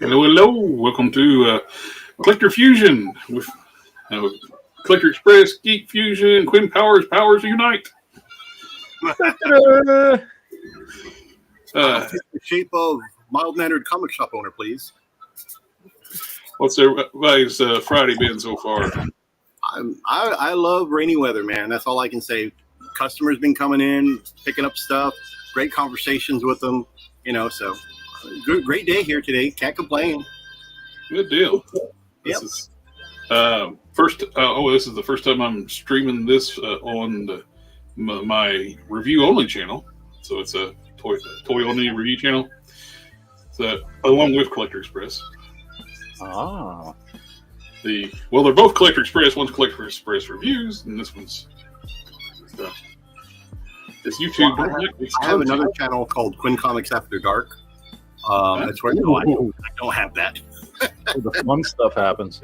Hello, hello. Welcome to Collector Fusion with Collector Express, Geek Fusion, Quinn Powers Unite. The shape of mild-mannered comic shop owner, please. What's everybody's Friday been so far? I love rainy weather, man. That's all I can say. Customers been coming in, picking up stuff, great conversations with them, so great day here today. Can't complain. Good deal. Yep. This is this is the first time I'm streaming this on my review only channel. So it's a toy only review channel. So along with Collector Express. Ah. They're both Collector Express. One's Collector Express reviews, and this one's this YouTube. I have another channel called Quinn Comics After Dark. That's where I don't have that. The fun stuff happens.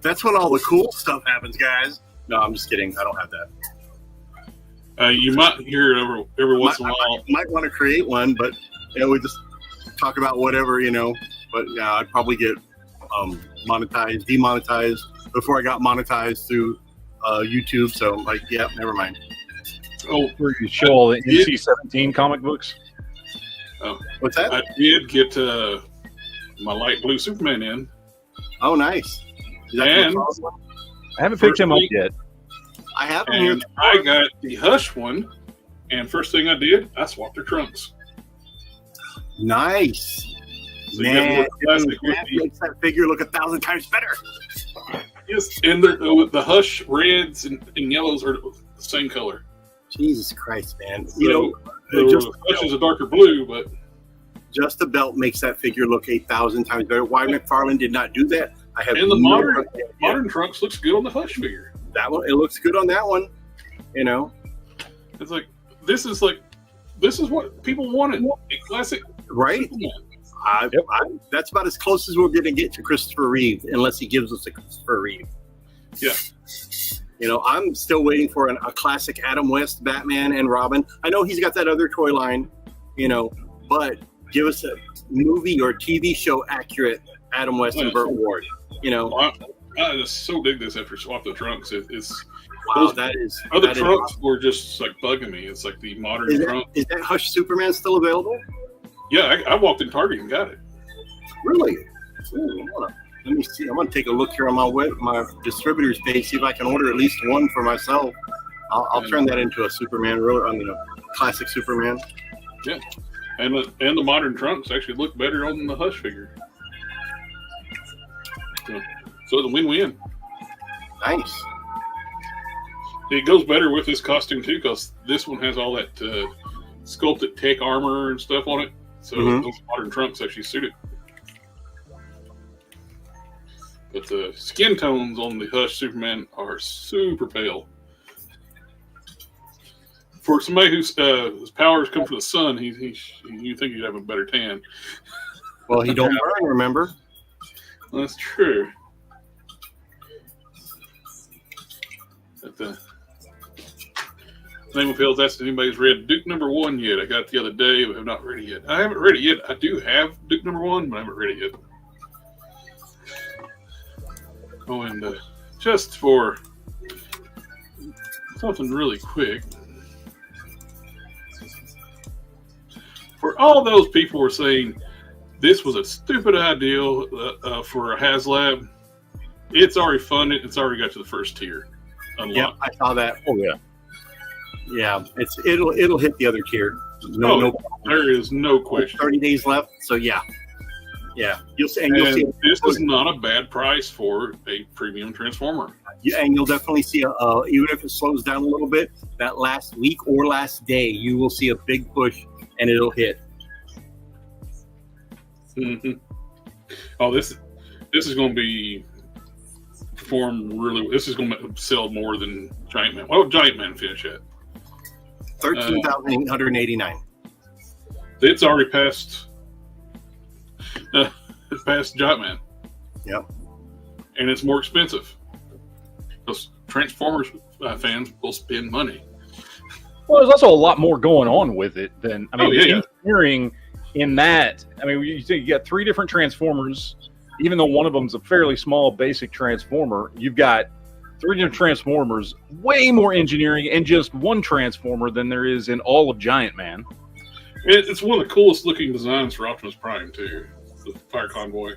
That's when all the cool stuff happens, guys. No, I'm just kidding. I don't have that. You might hear it every once in a while. I might want to create one, but we just talk about whatever, But yeah, I'd probably get demonetized before I got monetized through YouTube. So, never mind. Oh, where you show all the NC-17 comic books? Oh, what's that? I did get my light blue Superman in. Oh, nice. And I haven't picked him up yet. I have him here. I got the Hush one, and first thing I did, I swapped their trunks. Nice. So man, that makes that figure look 1,000 times better. Yes, and the Hush reds and yellows are the same color. Jesus Christ, man. Hush is a darker blue, but just the belt makes that figure look 8,000 times better. Why McFarlane did not do that, I have and the modern trunks looks good on the Hush figure. That one, it looks good on that one. It's this is what people wanted. A classic, right? That's about as close as we're going to get to Christopher Reeve, unless he gives us a Christopher Reeve. Yeah. I'm still waiting for a classic Adam West Batman and Robin. I know he's got that other toy line, but give us a movie or TV show accurate Adam West and Burt Ward. I just so dig this after swap the trunks. It's wow, that is other that trunks is were just bugging me. It's like the modern trunk. Is that Hush Superman still available? Yeah, I walked in Target and got it. Really? Ooh, let me see. I'm gonna take a look here on my distributors page, see if I can order at least one for myself. I'll turn that into a Superman, classic Superman. Yeah, and the modern trunks actually look better on the Hush figure. So it's a win-win. Nice. It goes better with this costume too, because this one has all that sculpted tech armor and stuff on it. So those modern trunks actually suit it. But the skin tones on the Hush Superman are super pale. For somebody whose powers come from the sun, you think he'd have a better tan. Well, he don't burn, remember? Well, that's true. But the name of Hills asking if anybody's read Duke #1 yet. I got it the other day, but have not read it yet. I haven't read it yet. I do have Duke #1, but I haven't read it yet. Oh, and just for something really quick, for all those people who were saying this was a stupid idea for a HasLab, it's already funded. It's already got to the first tier. Unlocked. Yeah, I saw that. Oh yeah. Yeah, it'll hit the other tier. No, there is no question. 30 days left, so yeah. You'll see. This is not a bad price for a premium Transformer. Yeah, and you'll definitely see even if it slows down a little bit, that last week or last day, you will see a big push, and it'll hit. Mm-hmm. Oh, this is going to be perform really. This is going to sell more than Giant Man. What did Giant Man finish at? 13,889. It's already passed. It's past Giant Man. Yep. And it's more expensive. Those Transformers fans will spend money. Well, there's also a lot more going on with it than he's in that, I mean, you think you got 3 different Transformers, even though one of them's a fairly small basic Transformer, you've got 3 different Transformers, way more engineering in just one Transformer than there is in all of Giant Man. It's one of the coolest looking designs for Optimus Prime, too. The Fire Convoy.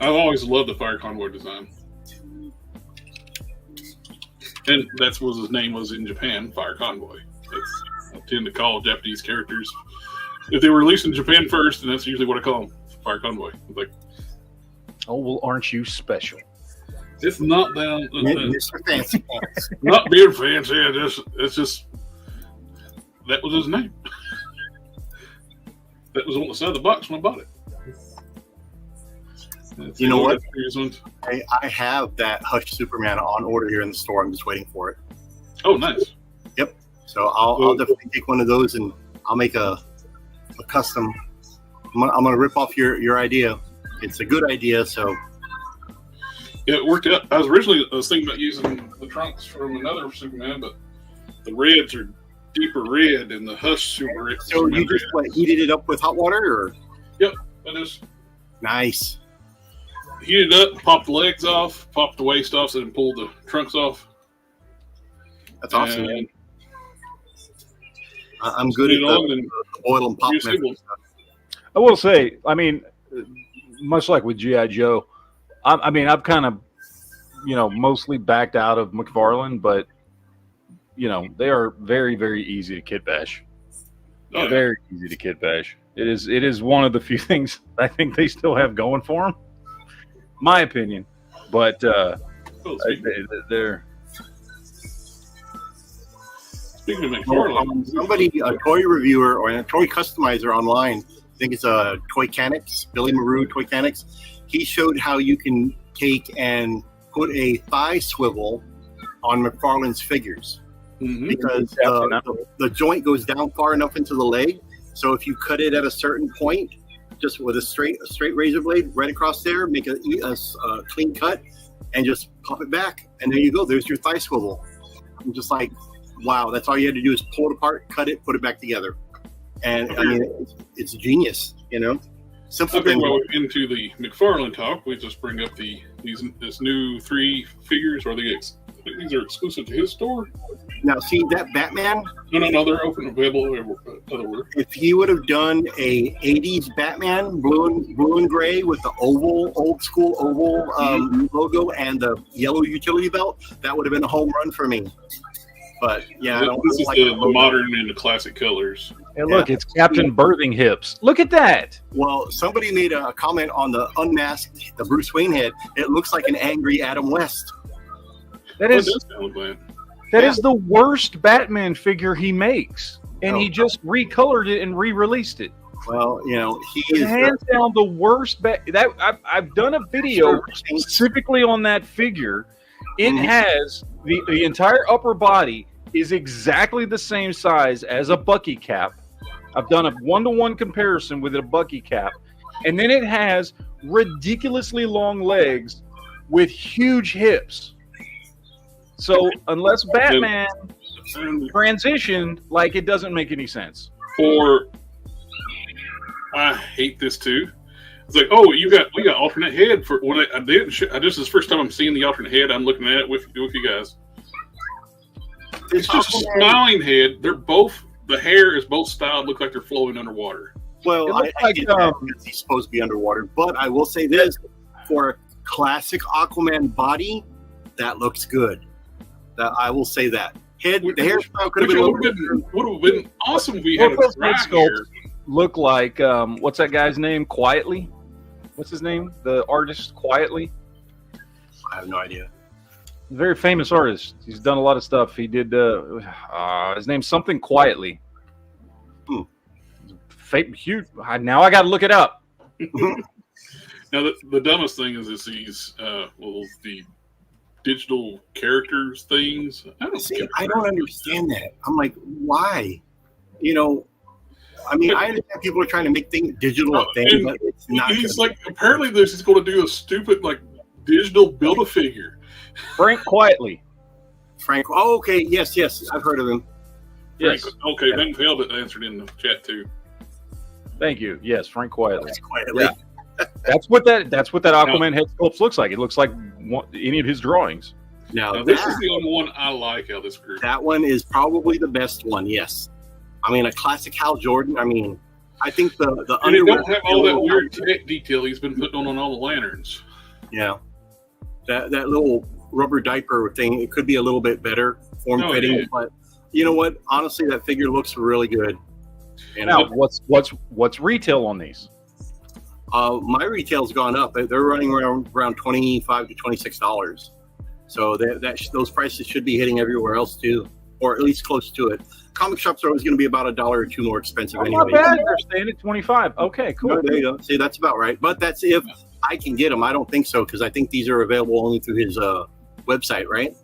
I've always loved the Fire Convoy design. And that's what his name was in Japan, Fire Convoy. I tend to call Japanese characters, if they were released in Japan first, and that's usually what I call them, Fire Convoy. Like, oh, well, aren't you special? It's not that. Mr. Fancy Pants. Not being fancy. It's just that was his name. That was on the side of the box when I bought it. You know what? I have that Hush Superman on order here in the store. I'm just waiting for it. Oh, nice. Yep. So I'll definitely take one of those and I'll make a custom. I'm gonna rip off your idea. It's a good idea. So yeah, it worked out. I was thinking about using the trunks from another Superman, but the reds are deeper red and the Hush Superman. So you just heated it up with hot water, or? Yep, that is nice. Heat it up, pop the legs off, pop the waist off, and pull the trunks off. That's awesome, man. I'm good at the oil and pop method. I will say, I mean, much like with G.I. Joe, I mean, I've kind of, mostly backed out of McFarlane, but, they are very, very easy to kit bash. Oh, very easy to kit bash. It is one of the few things I think they still have going for them. My opinion, but they're. Speaking of McFarlane, somebody, a toy reviewer or a toy customizer online, I think it's a Toy Canics, Billy Maru Toy Canics. He showed how you can take and put a thigh swivel on McFarlane's figures, because the joint goes down far enough into the leg. So if you cut it at a certain point, just with a straight razor blade right across there, make a clean cut, and just pop it back, and there you go. There's your thigh swivel. I'm just like, wow, that's all you had to do is pull it apart, cut it, put it back together. And I mean, it's genius, Simple thing. While we're into the McFarlane talk, we just bring up this new 3 figures. Are these are exclusive to his store? Now, see that Batman? No, they're open available everywhere. If he would have done a 80s Batman, blue and gray with the old school oval logo and the yellow utility belt, that would have been a home run for me. But yeah, this is the modern and the classic colors. And look, it's Captain Birthing Hips. Look at that. Well, somebody made a comment on the unmasked, the Bruce Wayne head. It looks like an angry Adam West. That is the worst Batman figure he makes, and he just recolored it and re-released it. Well, he is hands down the worst. I've done a video specifically on that figure. It has the entire upper body is exactly the same size as a Bucky cap. I've done a 1-to-1 comparison with a Bucky cap, and then it has ridiculously long legs with huge hips. So unless Batman transitioned, it doesn't make any sense. I hate this too. It's like, oh, we got alternate head for when I didn't. This is the first time I'm seeing the alternate head. I'm looking at it with you guys. It's just a smiling head. The hair is both styled, look like they're floating underwater. Well, I get that he's supposed to be underwater, but I will say this: for a classic Aquaman body, that looks good. I will say that. The hairstyle could have been awesome if we had a dry hair. Look like what's that guy's name? Quietly, what's his name? The artist Quietly. I have no idea. Very famous artist. He's done a lot of stuff. He did his name's something Quietly. Huge. Now I got to look it up. Now the dumbest thing is these the digital characters things. I don't understand that. I'm like, why? I mean, I understand people are trying to make things digital things, but it's not. He's apparently this is going to do a stupid digital Build-A-Figure. Frank Quietly. Oh, okay. Yes. I've heard of him. Yes. Okay, Ben Failed it answered in the chat too. Thank you. Yes, Frank Quietly. Quietly. Yeah. That's what that Aquaman head sculpt looks like. It looks like any of his drawings. Now this is the only one I like out of this group. That one is probably the best one. Yes, I mean a classic Hal Jordan. I mean, I think the and it don't have all that weird tech detail he's been putting on all the lanterns. Yeah, that little rubber diaper thing. It could be a little bit better form fitting, but you know what? Honestly, that figure looks really good. And now, what's retail on these? My retail's gone up. They're running around $25 to $26. So those prices should be hitting everywhere else too, or at least close to it. Comic shops are always going to be about $1 or $2 more expensive anyway. Not bad. They're staying at 25. Okay, cool. No, there you go. See, that's about right. But that's if I can get them. I don't think so because I think these are available only through his website, right?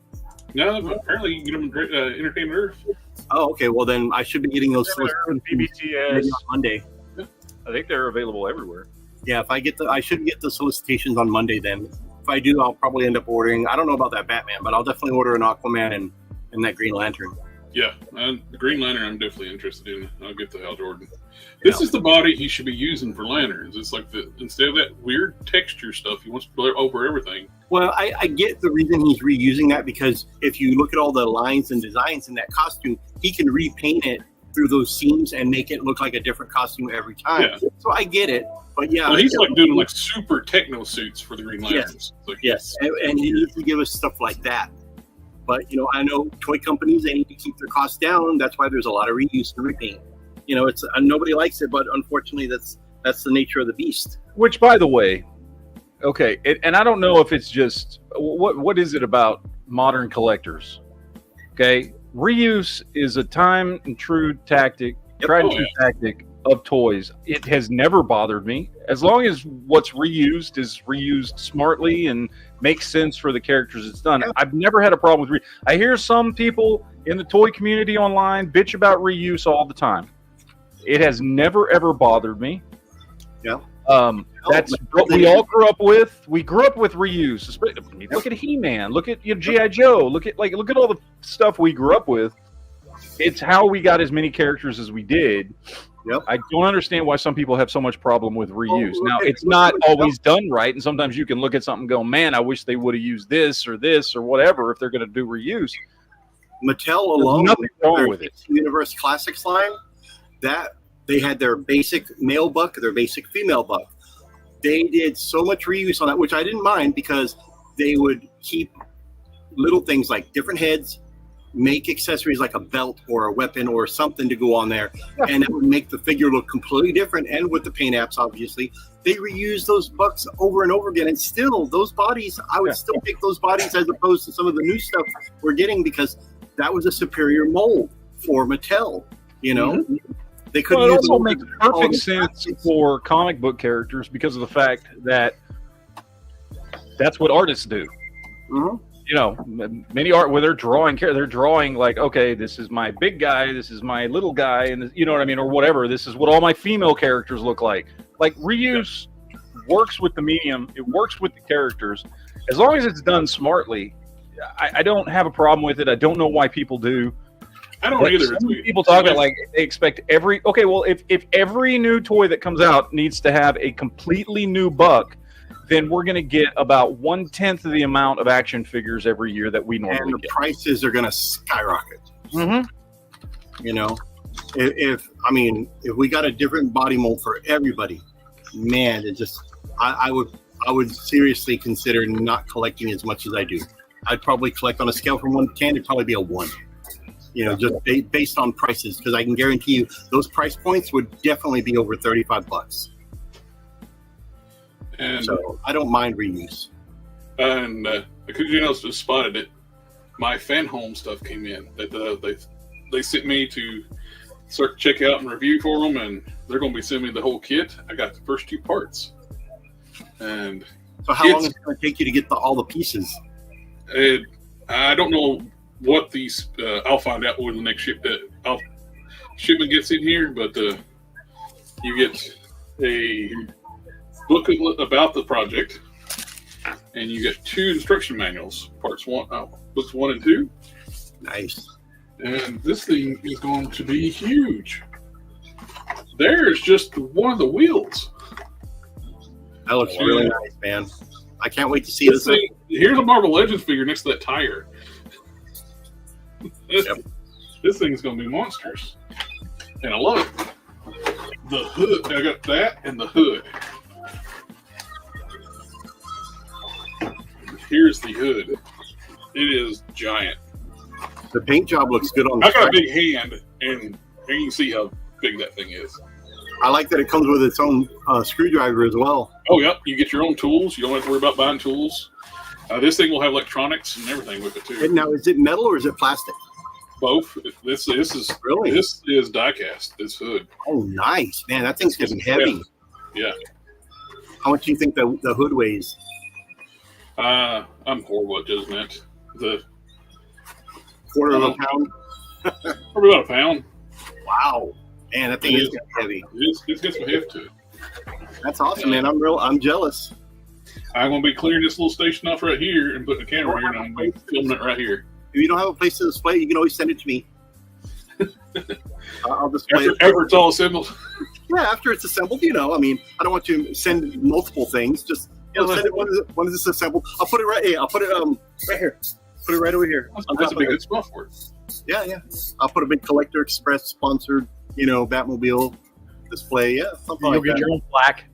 No, but apparently you can get them Entertainment Earth. Oh, okay. Well, then I should be getting those PBTS on Monday. Yeah. I think they're available everywhere. Yeah, I should get the solicitations on Monday then. If I do, I'll probably end up ordering. I don't know about that Batman, but I'll definitely order an Aquaman and that Green Lantern. Yeah, the Green Lantern I'm definitely interested in. I'll get the Hal Jordan. This is the body he should be using for lanterns. It's like instead of that weird texture stuff, he wants to blur over everything. Well, I get the reason he's reusing that because if you look at all the lines and designs in that costume, he can repaint it through those seams and make it look like a different costume every time. Yeah. So I get it. But yeah, well, he's like doing like super techno suits for the Green Lanterns. Yes, yes. And he needs to give us stuff like that. But I know toy companies, they need to keep their costs down. That's why there's a lot of reuse and repaint. It's nobody likes it, but unfortunately, that's the nature of the beast. Which, by the way, okay, and I don't know if it's just what is it about modern collectors? Okay, reuse is a time and true tactic, tried and true tactic of toys. It has never bothered me as long as what's reused is reused smartly and makes sense for the characters it's done. I've never had a problem with I hear some people in the toy community online bitch about reuse all the time. It has never ever bothered me. Yeah. That's what we all grew up with. We grew up with reuse. Look at He-Man. Look at G.I. Joe. Look at all the stuff we grew up with. It's how we got as many characters as we did. Yep. I don't understand why some people have so much problem with reuse. Now, it's not always done right, and sometimes you can look at something and go, man, I wish they would have used this or whatever if they're going to do reuse. Mattel alone, nothing wrong with it. Universe Classics line, that they had their basic male buck, their basic female buck. They did so much reuse on that, which I didn't mind because they would keep little things like different heads, make accessories like a belt or a weapon or something to go on there, and that would make the figure look completely different. And with the paint apps, obviously, they reuse those bucks over and over again. And still, those bodies, I would still pick those bodies as opposed to some of the new stuff we're getting because that was a superior mold for Mattel. Mm-hmm. They could it also makes perfect sense for comic book characters because of the fact that that's what artists do. Mm-hmm. Many art where they're drawing like, okay, this is my big guy, this is my little guy, and you know what I mean, or whatever. This is what all my female characters look like. Like reuse works with the medium, it works with the characters, as long as it's done smartly. I don't have a problem with it. I don't know why people do. I don't either. People talk about like they expect if every new toy that comes out needs to have a completely new buck, then we're going to get about 1/10 of the amount of action figures every year that we normally get. Prices are going to skyrocket. Mm-hmm. If we got a different body mold for everybody, man, I would seriously consider not collecting as much as I do. I'd probably collect on a scale from 1 to 10. It'd probably be a 1. Just based on prices, because I can guarantee you those price points would definitely be over $35. And so I don't mind reuse. And because just spotted it, my fan home stuff came in that they sent me to start check out and review for them, and they're going to be sending me the whole kit. I got the first 2 parts, and so how long is it going to take you to get all the pieces? I don't know what these. I'll find out when the next shipment gets in here, but you get a booklet about the project, and you get 2 instruction manuals, books 1 and 2. Nice. And this thing is going to be huge. There's just one of the wheels. That looks really nice, man. I can't wait to see this thing. Here's a Marvel Legends figure next to that tire. This thing's going to be monsters. And I love it. The hood. I got that and the hood. Here's the hood. It is giant. The paint job looks good on the I got a big hand, and you can see how big that thing is. I like that it comes with its own screwdriver as well. Oh, yep. You get your own tools. You don't have to worry about buying tools. This thing will have electronics and everything with it, too. And now, is it metal or is it plastic? Both. This is die-cast, this hood. Oh, nice. Man, that thing's getting heavy. Yeah. How much do you think the hood weighs? I'm horrible at judgment. The quarter of a pound? Probably about a pound. Wow. Man, that thing is heavy. It's got some heft to it. That's awesome, man. I'm jealous. I'm going to be clearing this little station off right here and putting the camera here, and I'm going to be filming it right here. If you don't have a place to display, you can always send it to me. I'll display it. After it's all assembled. Yeah, after it's assembled, I don't want to send multiple things. Just send it when it's assembled. I'll put it right here. I'll put it right here. Put it right over here. That's a big good spot for it. Yeah. I'll put a big Collector Express sponsored, Batmobile display. Yeah, something You'll like get that. your own plaque.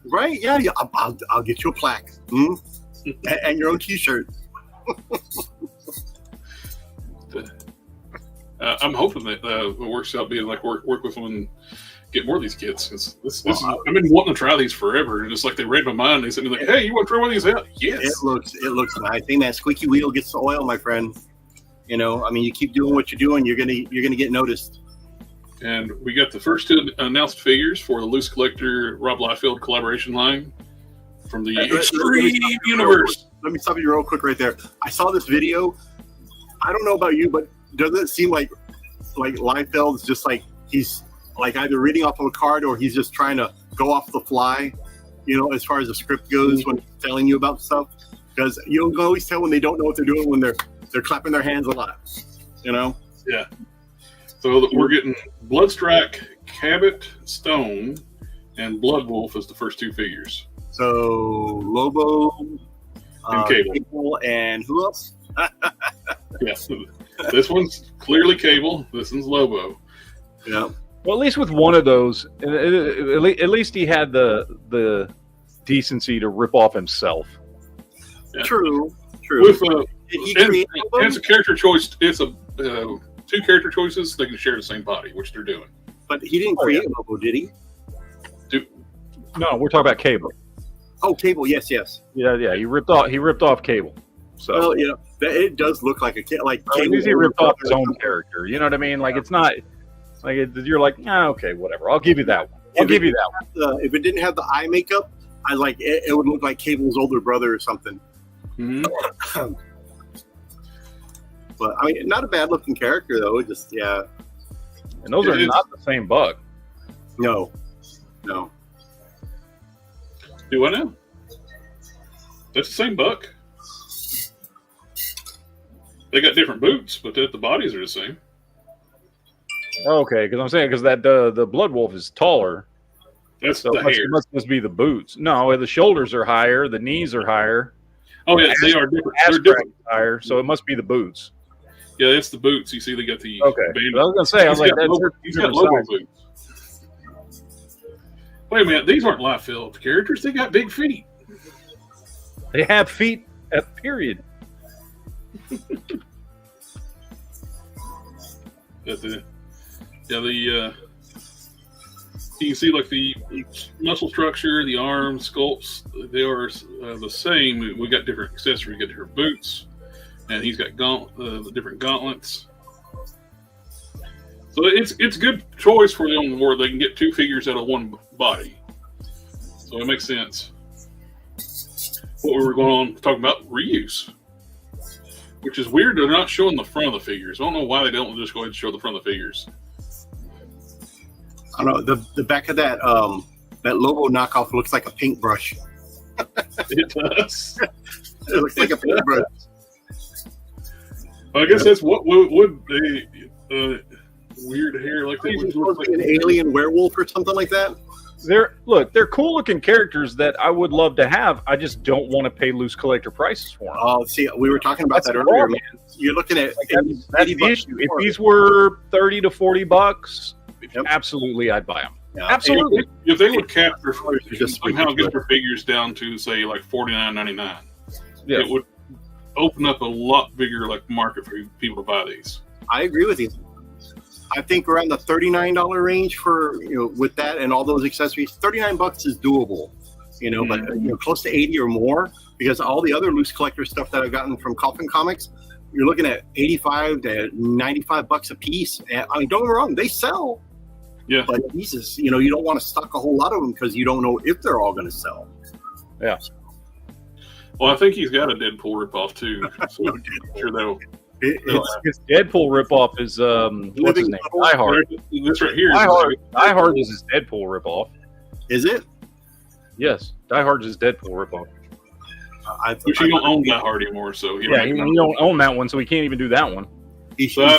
Right? Yeah. I'll get you a plaque. And your own T-shirt. I'm hoping that it works out being like work with them and get more of these kits. I've been wanting to try these forever, and it's like they read my mind. They said, like, "Hey, you want to try one of these out?" Yes. It looks nice. Hey, man, squeaky wheel gets the oil, my friend. You keep doing what you're doing, you're gonna get noticed. And we got the first two announced figures for the Loose Collector Rob Liefeld collaboration line from the Extreme Universe. Let me stop you real quick right there. I saw this video. I don't know about you, but doesn't it seem like Liefeld is just like he's like either reading off of a card or he's just trying to go off the fly, as far as the script goes when he's telling you about stuff? Because you can always tell when they don't know what they're doing when they're clapping their hands a lot, Yeah. So we're getting Bloodstrike, Cabot, Stone, and Bloodwolf as the first two figures. So Lobo, and Cable. Cable, and who else? Yeah. This one's clearly Cable. This one's Lobo. Yeah. Well, at least with one of those, at least he had the decency to rip off himself. Yeah. True. With it's a character choice. It's a two character choices. They can share the same body, which they're doing. But he didn't create Lobo, did he? No, we're talking about Cable. Oh, Cable. Yes. Yeah. He ripped off Cable. So it does look like a kid. Like at least he ripped off his own character. You know what I mean? Like it's not like you're like, okay, whatever. I'll give you that one. If it didn't have the eye makeup, I like it would look like Cable's older brother or something. Mm-hmm. But not a bad looking character though. Just And those are not the same buck. No. Do I know? That's the same buck. They got different boots, but the bodies are the same. Okay, because that the Blood Wolf is taller. That's the hair. It must be the boots. No, the shoulders are higher, the knees are higher. Oh yeah, they are different. They're different higher, so it must be the boots. Yeah, it's the boots. You see, they got the bandage. I was gonna say, he's got Lobo boots. Wait a minute, these aren't Liefeld characters. They got big feet. They have feet. Period. You can see like the muscle structure, the arm sculpts, they are the same. We got different accessories, we got different boots, and he's got the different gauntlets. So it's a good choice for them where they can get two figures out of one body. So it makes sense. What we were going on talking about reuse, which is weird. They're not showing the front of the figures. I don't know why they don't just go ahead and show the front of the figures. I don't know. The back of that Lobo knockoff looks like a paintbrush. It does. It looks like a paintbrush. I guess that's what would they weird hair like that. He's supposed to be an alien werewolf or something like that. They're cool looking characters that I would love to have. I just don't want to pay loose collector prices for them. Oh, see, we were talking about that earlier, man. You're looking at that's the issue. If these were $30 to $40, absolutely, I'd buy them. Yeah. Absolutely. If they would cap their somehow get their figures down to say like $49.99, it would open up a lot bigger like market for people to buy these. I agree with you. I think around the $39 range for with that and all those accessories, $39 is doable. But close to 80 or more, because all the other loose collector stuff that I've gotten from Quinn Comics, you're looking at $85 to $95 a piece. And I mean, don't get me wrong, they sell. Yeah. But Jesus, you don't want to stock a whole lot of them because you don't know if they're all going to sell. Yeah. Well, I think he's got a Deadpool ripoff too. So I'm sure they'll. His Deadpool ripoff is what's his name? Die Hard. This right here. Die Hard is his Deadpool ripoff. Is it? Yes, Die Hard is his Deadpool ripoff. Which you don't own Die Hard anymore, so you don't own that one, so he can't even do that one. So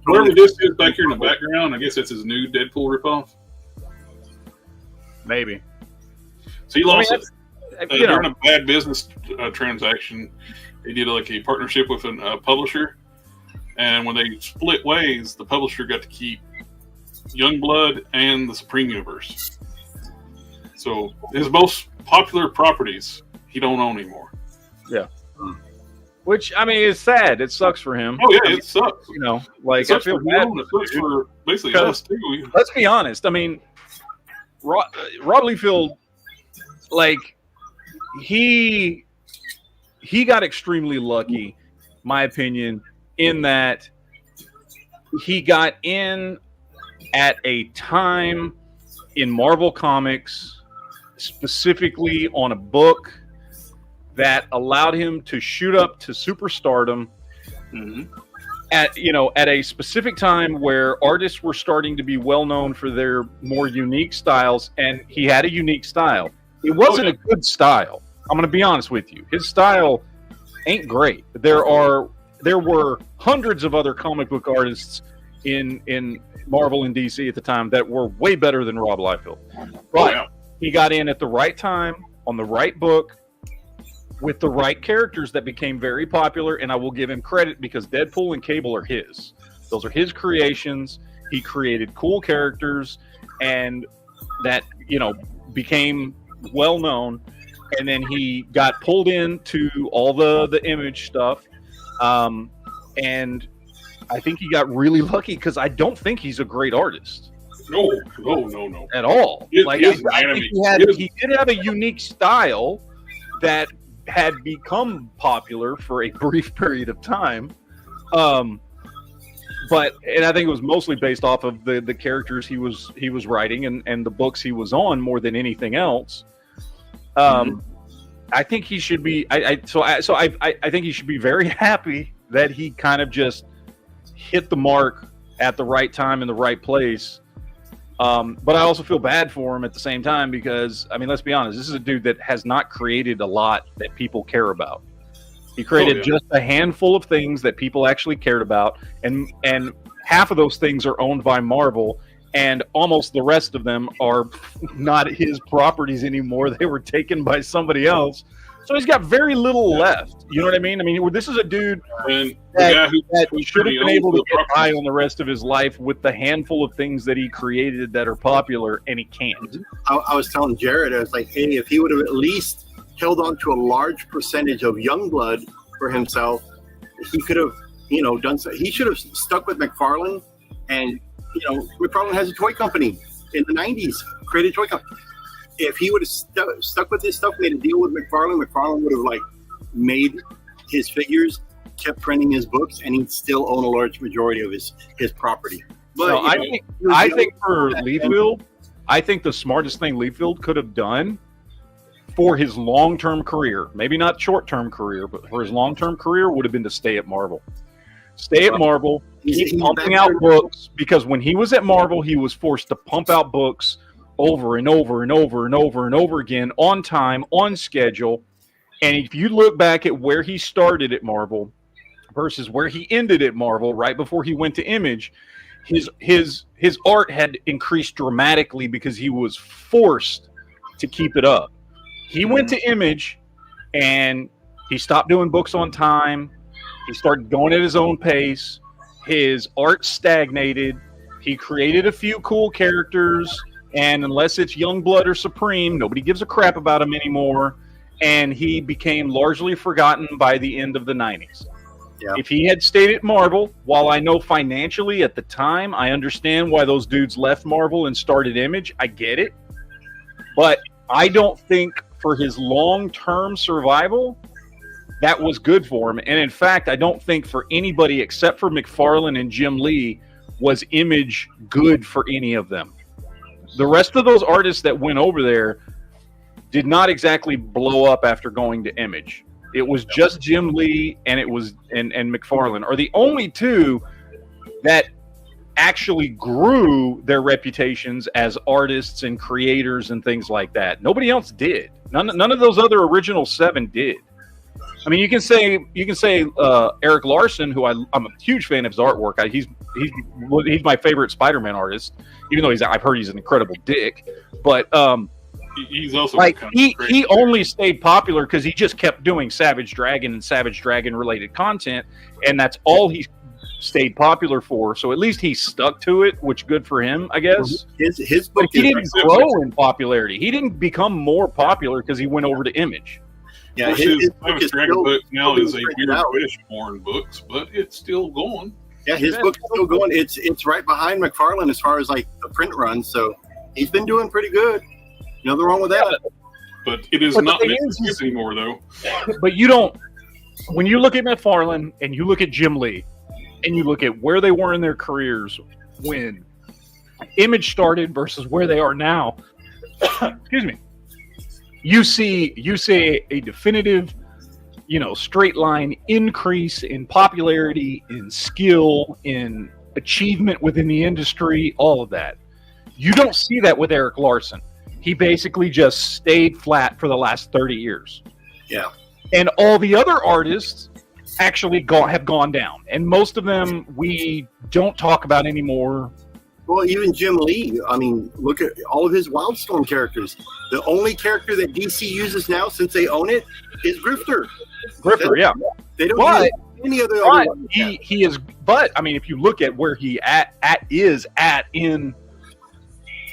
whatever this is back here in the background, I guess that's his new Deadpool ripoff. Maybe. So he lost it. During a bad business transaction, he did like a partnership with a publisher, and when they split ways, the publisher got to keep Youngblood and the Supreme Universe. So his most popular properties he don't own anymore. Yeah. Which, I mean, is sad. It sucks for him. Oh, yeah, it sucks. I feel bad. It sucks for basically us, too. Let's be honest. I mean, Rob Liefeld, he got extremely lucky, my opinion, in that he got in at a time in Marvel Comics, specifically on a book that allowed him to shoot up to superstardom at a specific time where artists were starting to be well known for their more unique styles, and he had a unique style. It wasn't a good style. I'm going to be honest with you. His style ain't great. There were hundreds of other comic book artists in Marvel and DC at the time that were way better than Rob Liefeld. But he got in at the right time, on the right book, with the right characters that became very popular, and I will give him credit because Deadpool and Cable are his. Those are his creations. He created cool characters, and that became well known. And then he got pulled into all the Image stuff, and I think he got really lucky because I don't think he's a great artist. No, at all. He did have a unique style that had become popular for a brief period of time, and I think it was mostly based off of the characters he was writing and the books he was on more than anything else. I think he should be. I think he should be very happy that he kind of just hit the mark at the right time in the right place. But I also feel bad for him at the same time because, I mean, let's be honest, this is a dude that has not created a lot that people care about. He created just a handful of things that people actually cared about, and half of those things are owned by Marvel, and almost the rest of them are not his properties anymore. They were taken by somebody else. So he's got very little left. You know what I mean? I mean, this is a dude that should have been able to get by on the rest of his life with the handful of things that he created that are popular, and he can't. I was telling Jared, I was like, hey, if he would have at least held on to a large percentage of Youngblood for himself, he could have, done so. He should have stuck with McFarlane, and McFarlane has a toy company in the 90s, created a toy company. If he would have stuck with his stuff, made a deal with McFarlane would have made his figures, kept printing his books, and he'd still own a large majority of his property. But I think for Liefeld, I think the smartest thing Liefeld could have done for his long-term career, maybe not short-term career, but for his long-term career, would have been to stay at Marvel. Stay at Marvel, keep pumping out books, because when he was at Marvel, he was forced to pump out books over and over and over and over and over again, on time, on schedule. And if you look back at where he started at Marvel versus where he ended at Marvel right before he went to Image, his art had increased dramatically because he was forced to keep it up. He went to Image and he stopped doing books on time. He started going at his own pace. His art stagnated. He created a few cool characters, and unless it's Youngblood or Supreme, nobody gives a crap about him anymore. And he became largely forgotten by the end of the 90s. Yeah. If he had stayed at Marvel, while I know financially at the time, I understand why those dudes left Marvel and started Image. I get it. But I don't think for his long-term survival, that was good for him. And in fact, I don't think for anybody except for McFarlane and Jim Lee was Image good for any of them. The rest of those artists that went over there did not exactly blow up after going to Image. It was just Jim Lee and McFarlane are the only two that actually grew their reputations as artists and creators and things like that. Nobody else did. None of those other original 7 did. I mean, you can say Eric Larson, who I'm a huge fan of his artwork. He's my favorite Spider-Man artist, even though I've heard he's an incredible dick. But he's also like he only stayed popular because he just kept doing Savage Dragon and Savage Dragon related content, and that's all he stayed popular for. So at least he stuck to it, which good for him, I guess. His book, but he didn't grow in popularity. He didn't become more popular because he went over to Image. Yeah, his Dragon book now is a weird Wishborn books, but it's still going. Yeah, his book is still going. It's right behind McFarlane as far as like the print run. So he's been doing pretty good. Nothing wrong with that. But it is not Mysteries anymore, though. But you don't. When you look at McFarlane and you look at Jim Lee, and you look at where they were in their careers when Image started versus where they are now. Excuse me. You see a definitive, straight line increase in popularity, in skill, in achievement within the industry, all of that. You don't see that with Eric Larson. He basically just stayed flat for the last 30 years. Yeah. And all the other artists actually have gone down. And most of them we don't talk about anymore. Well, even Jim Lee, I mean, look at all of his Wildstorm characters. The only character that DC uses now, since they own it, is Grifter. Yeah. They don't use any other one. He is. But I mean, if you look at where he is in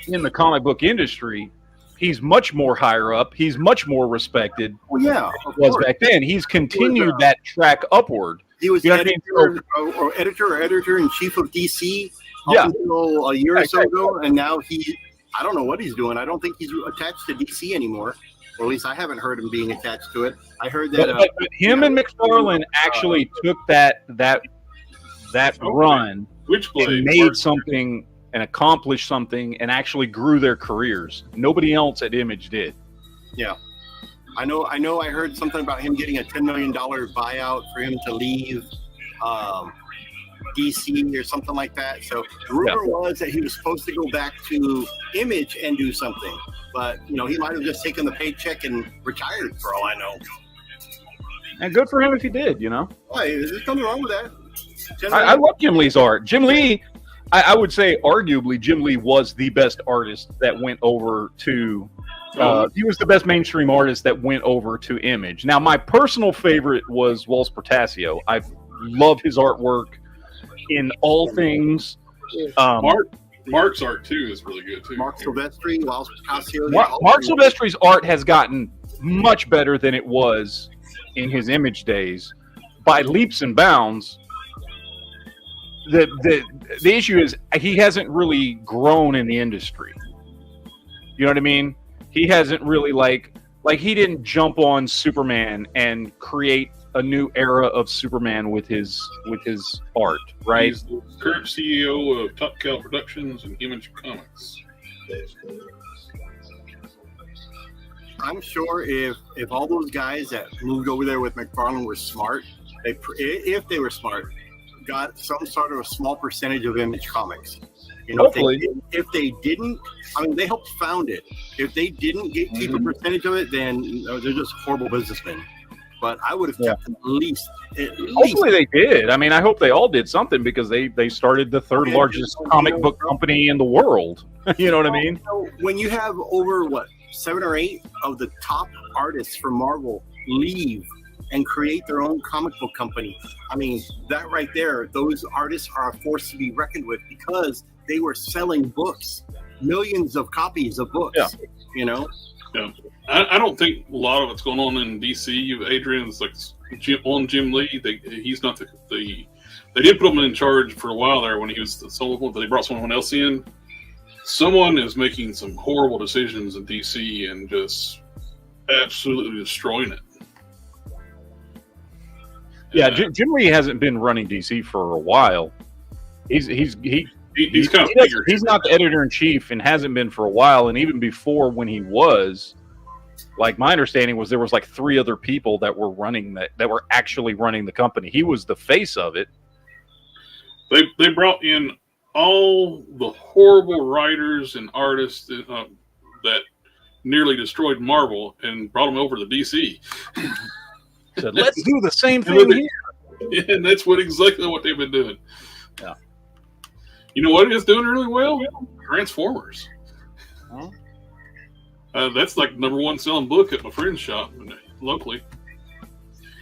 the comic book industry, he's much more higher up. He's much more respected. Well, yeah, was back then. He's continued that track upward. He was editor in chief of DC. Until a year or so ago, and now I don't know what he's doing. I don't think he's attached to DC anymore, or at least I haven't heard him being attached to it. I heard that but him and McFarlane actually took that run and made something and accomplished something and actually grew their careers. Nobody else at Image did. Yeah, I know. I heard something about him getting a $10 million buyout for him to leave. DC or something like that. So the rumor was that he was supposed to go back to Image and do something, but he might have just taken the paycheck and retired for all I know. And good for him if he did. Why? There's nothing wrong with that. I love Jim Lee's art. Jim Lee, I would say, arguably, Jim Lee was the best artist that went over to. He was the best mainstream artist that went over to Image. Now, my personal favorite was Waltz Portasio. I love his artwork. In all things, Mark's art too is really good too. Mark Silvestri, Waltz Portasio. Mark Silvestri's art has gotten much better than it was in his Image days by leaps and bounds. The issue is he hasn't really grown in the industry. You know what I mean? He hasn't really like he didn't jump on Superman and create a new era of Superman with his art, right? He's the current CEO of Top Cow Productions and Image Comics. I'm sure if all those guys that moved over there with McFarlane were smart, if they were smart, got some sort of a small percentage of Image Comics. Hopefully. If they didn't, I mean, they helped found it. If they didn't keep a percentage of it, then they're just horrible businessmen. but I would have kept them at least. Hopefully they did. I mean, I hope they all did something because they started the third largest comic book company in the world. You know what I mean? When you have over 7 or 8 of the top artists from Marvel leave and create their own comic book company, I mean, that right there, those artists are a force to be reckoned with because they were selling books, millions of copies of books. You know. Yeah, I don't think a lot of what's going on in DC. Adrian's like Jim Lee. He's not the. They did put him in charge for a while there when he was someone. They brought someone else in. Someone is making some horrible decisions in DC and just absolutely destroying it. Yeah, Jim Lee hasn't been running DC for a while. He's not the editor in chief and hasn't been for a while. And even before, when he was, like, my understanding was there was like 3 other people that were running that were actually running the company. He was the face of it. They brought in all the horrible writers and artists that nearly destroyed Marvel and brought them over to DC. Said, let's do the same thing here. Yeah, and that's exactly what they've been doing. Yeah. You know what is doing really well? Transformers. Huh? That's like #1 selling book at my friend's shop locally.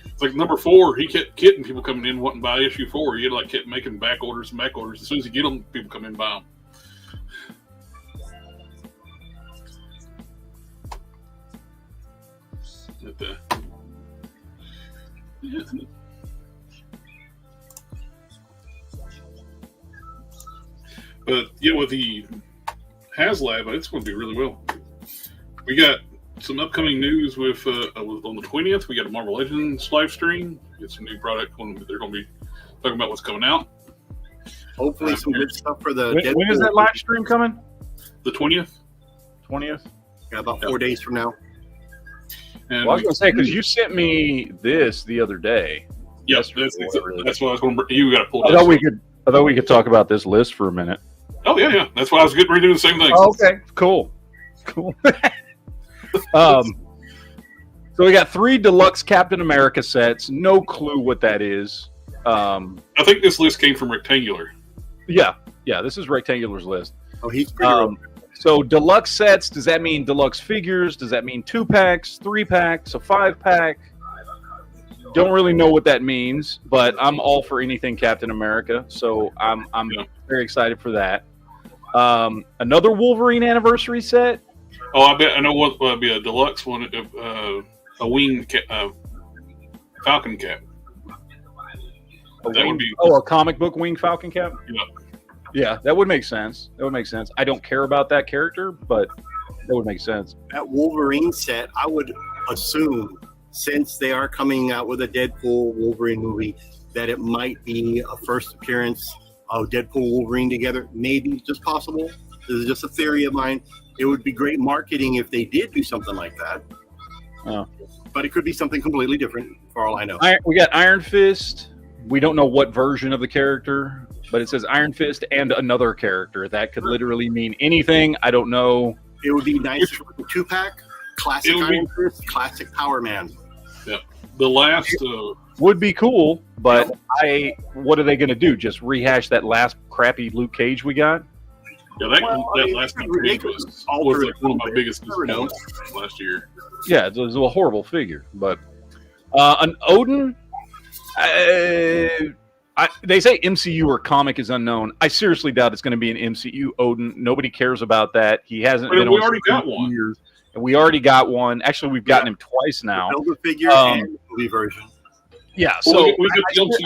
It's like number 4. He kept getting people coming in wanting to buy issue 4. He had kept making back orders. As soon as you get them, people come in and buy them. Yeah. But yeah, with the HasLab, it's going to be really well. We got some upcoming news with on the 20th. We got a Marvel Legends live stream. Get some new product. They're going to be talking about what's coming out. Hopefully, some good stuff for the. When is that live stream coming? The 20th. 20th. Yeah, about 4 days from now. And I was going to say because you sent me this the other day. Yes, that's what I was going to. You got to pull. I thought we could talk about this list for a minute. Oh yeah. That's why I was getting ready to do the same thing. Oh, okay, cool. So we got 3 deluxe Captain America sets. No clue what that is. I think this list came from Rectangular. Yeah. This is Rectangular's list. Oh, he's pretty. So deluxe sets. Does that mean deluxe figures? Does that mean 2 packs, 3 packs, a 5 pack? Don't really know what that means, but I'm all for anything Captain America. So I'm very excited for that. Another Wolverine anniversary set. Oh, I bet I know what would be a deluxe one. A winged Falcon cap. A comic book winged Falcon cap. Yeah, that would make sense. I don't care about that character, but that would make sense. That Wolverine set, I would assume, since they are coming out with a Deadpool Wolverine movie, that it might be a first appearance of Deadpool Wolverine together. Maybe, just possible. This is just a theory of mine. It would be great marketing if they did do something like that. But it could be something completely different, for all I know. We got Iron Fist. We don't know what version of the character, but it says Iron Fist and another character. That could literally mean anything. I don't know. It would be nice for the 2-pack. Classic Iron Fist, classic Power Man. Yeah. The last... would be cool, but what are they going to do? Just rehash that last crappy Luke Cage we got? Yeah, that last Luke Cage was like one of my biggest disappointments last year. Yeah, it was a horrible figure. But an Odin... they say MCU or comic is unknown. I seriously doubt it's going to be an MCU Odin. Nobody cares about that. He hasn't been on already got one. Years, and we already got one. Actually, we've gotten him twice now. The figure and the movie version. Yeah, so I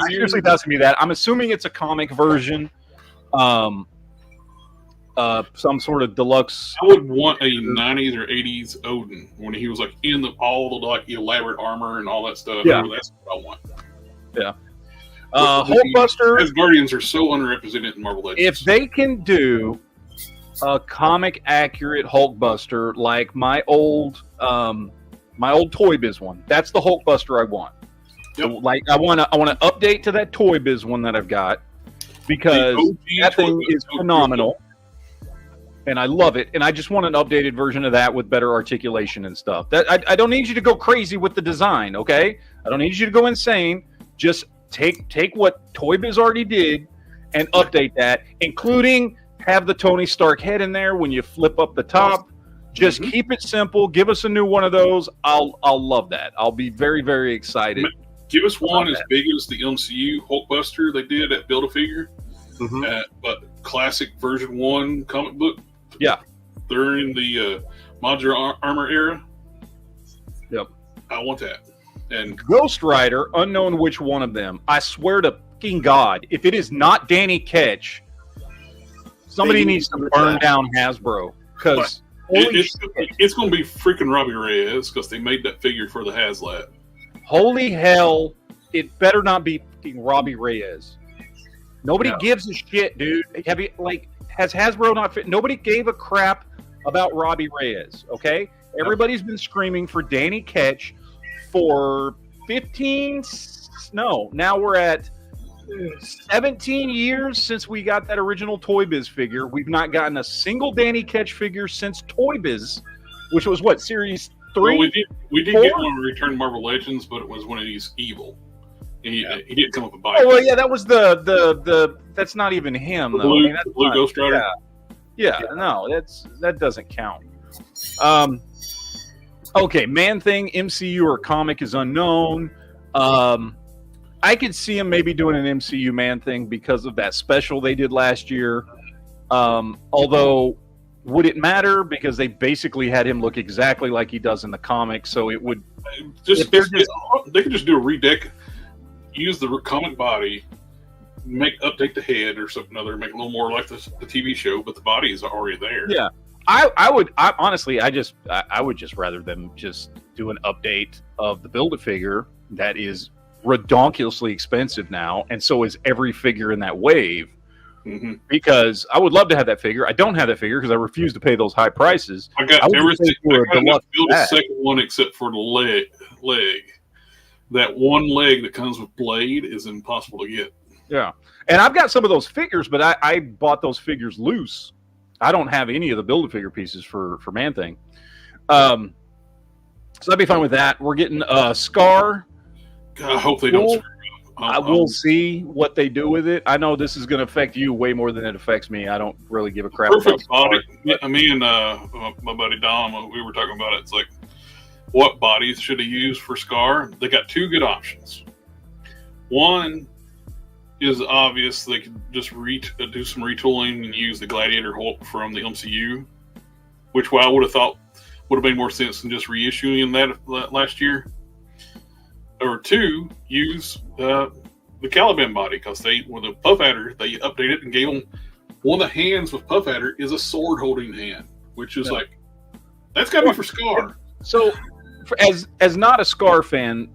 seriously doubt it's going to be that. I'm assuming it's a comic version. Some sort of deluxe. I would want a 90s or 80s Odin when he was like in all the elaborate armor and all that stuff. Yeah, that's what I want. Yeah. Hulkbuster. As Guardians are so underrepresented in Marvel Legends. If they can do a comic accurate Hulkbuster like my old Toy Biz one, that's the Hulkbuster I want. Yep. So, like I want to update to that Toy Biz one that I've got because that thing is phenomenal. and I love it. And I just want an updated version of that with better articulation and stuff. That I don't need you to go crazy with the design, okay? I don't need you to go insane. Just take what Toy Biz already did and update that, including have the Tony Stark head in there when you flip up the top. Just keep it simple. Give us a new one of those. I'll love that. I'll be very, very excited. Give us one as big as the MCU Hulkbuster they did at Build-A-Figure, but classic version 1 comic book. Yeah. During the modular armor era. Yep. I want that. And Ghost Rider, unknown which one of them. I swear to fucking God, if it is not Danny Ketch, somebody needs to burn down Hasbro. Because it's going to be freaking Robbie Reyes because they made that figure for the HasLab. Holy hell, it better not be fucking Robbie Reyes. Nobody gives a shit, dude. Has Hasbro not fit? Nobody gave a crap about Robbie Reyes, okay? Everybody's been screaming for Danny Ketch for now we're at 17 years since we got that original Toy Biz figure. We've not gotten a single Danny Ketch figure since Toy Biz, which was what, series 3? Well, we did get one in Return to Marvel Legends, but it was when he's evil. He didn't come up with a bike. Oh well, yeah, that was the that's not even him though. Blue, Blue Ghost Rider. Yeah, no, that doesn't count. Okay, Man-Thing, MCU or comic is unknown. I could see him maybe doing an MCU Man-Thing because of that special they did last year. Although, would it matter? Because they basically had him look exactly like he does in the comics, so it would... they could just do a redeck, use the comic body, update the head or something other, make it a little more like the TV show, but the body is already there. Yeah. I would just rather them just do an update of the Build-A-Figure that is redonkulously expensive now, and so is every figure in that wave. Because I would love to have that figure. I don't have that figure because I refuse to pay those high prices. I got everything. I got the second one except for the leg. That one leg that comes with blade is impossible to get. Yeah, and I've got some of those figures, but I bought those figures loose. I don't have any of the Build-A-Figure pieces for Man-Thing. So I'd be fine with that. We're getting Scar. God, I hope they don't. I will see what they do with it. I know this is going to affect you way more than it affects me. I don't really give a crap. Perfect body. Me and my buddy Dom, we were talking about it. It's like, what bodies should he use for Scar? They got two good options. One is obvious. They could just do some retooling and use the Gladiator Hulk from the MCU, which I would have thought would have made more sense than just reissuing that last year. Or two, use the Caliban body, because with the Puff Adder, they updated it and gave them one of the hands with Puff Adder is a sword holding hand, which is like, that's got to be for Scar. So, as not a Scar fan,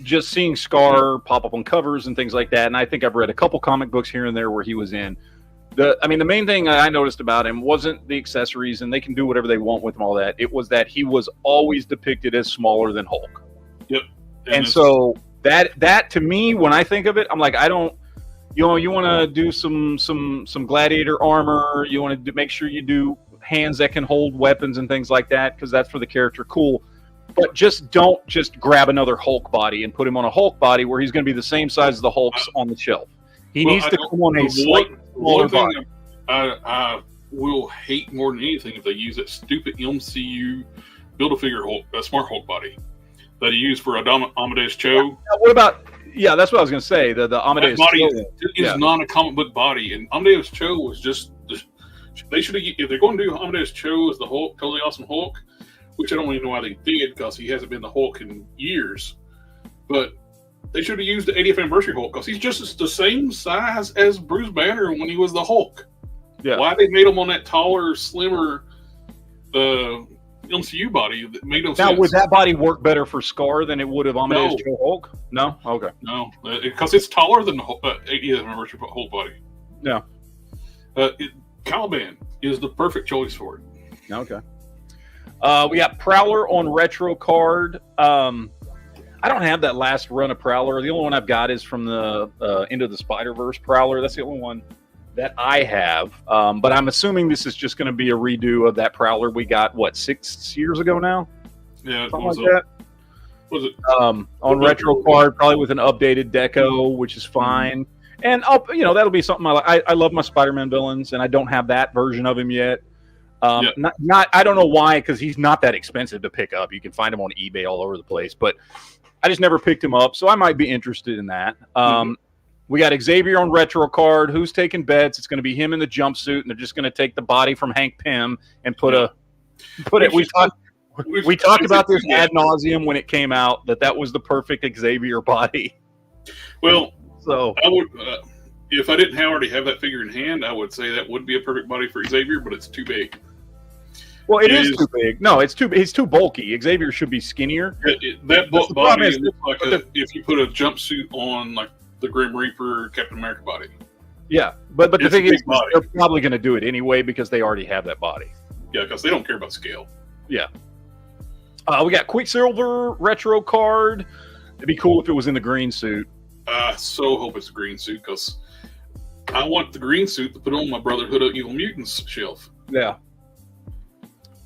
just seeing Scar pop up on covers and things like that, and I think I've read a couple comic books here and there where he was in. The main thing I noticed about him wasn't the accessories, and they can do whatever they want with him, all that. It was that he was always depicted as smaller than Hulk. Yep. And so that to me, when I think of it, I'm like, I don't, you want to do some Gladiator armor. You want to make sure you do hands that can hold weapons and things like that, because that's for the character. Cool. But don't just grab another Hulk body and put him on a Hulk body where he's going to be the same size as the Hulks on the shelf. He needs to come on a slightly smaller body. I will hate more than anything if they use that stupid MCU Build-A-Figure Hulk, that Smart Hulk body that he used for Amadeus Cho. What about? Yeah, that's what I was going to say. The Amadeus body is not a comic book body, and Amadeus Cho was just. They should have, if they're going to do Amadeus Cho as the Hulk, totally awesome Hulk, which I don't even know why they did, because he hasn't been the Hulk in years. But they should have used the 80th anniversary Hulk, because he's just the same size as Bruce Banner when he was the Hulk. Yeah. Why they made him on that taller, slimmer MCU body? That made no sense. Now, would that body work better for Scar than it would have Amadeus Cho Hulk? No? Okay. No, because it's taller than the 80th anniversary Hulk body. Yeah. Caliban is the perfect choice for it. Okay. We got Prowler on retro card. I don't have that last run of Prowler. The only one I've got is from the Into the Spider-Verse Prowler. That's the only one that I have, but I'm assuming this is just going to be a redo of that Prowler we got, what, 6 years ago now? Yeah, something like that. Was it on retro card, probably with an updated deco, which is fine. And that'll be something I love my Spider-Man villains, and I don't have that version of him yet. Not I don't know why, because he's not that expensive to pick up. You can find him on eBay all over the place, but I just never picked him up, so I might be interested in that. We got Xavier on retro card. Who's taking bets? It's going to be him in the jumpsuit, and they're just going to take the body from Hank Pym and put it. We talked about this ad nauseum when it came out, that was the perfect Xavier body. Well, so I would, if I didn't already have that figure in hand, I would say that would be a perfect body for Xavier, but it's too big. Well, it is too big. No, he's too bulky. Xavier should be skinnier. That body looks like if you put a jumpsuit on, like the Grim Reaper Captain America body. Yeah, but the thing is, they're probably going to do it anyway because they already have that body. Yeah, because they don't care about scale. Yeah. We got Quicksilver retro card. It'd be cool if it was in the green suit. I so hope it's a green suit, because I want the green suit to put on my Brotherhood of Evil Mutants shelf. Yeah.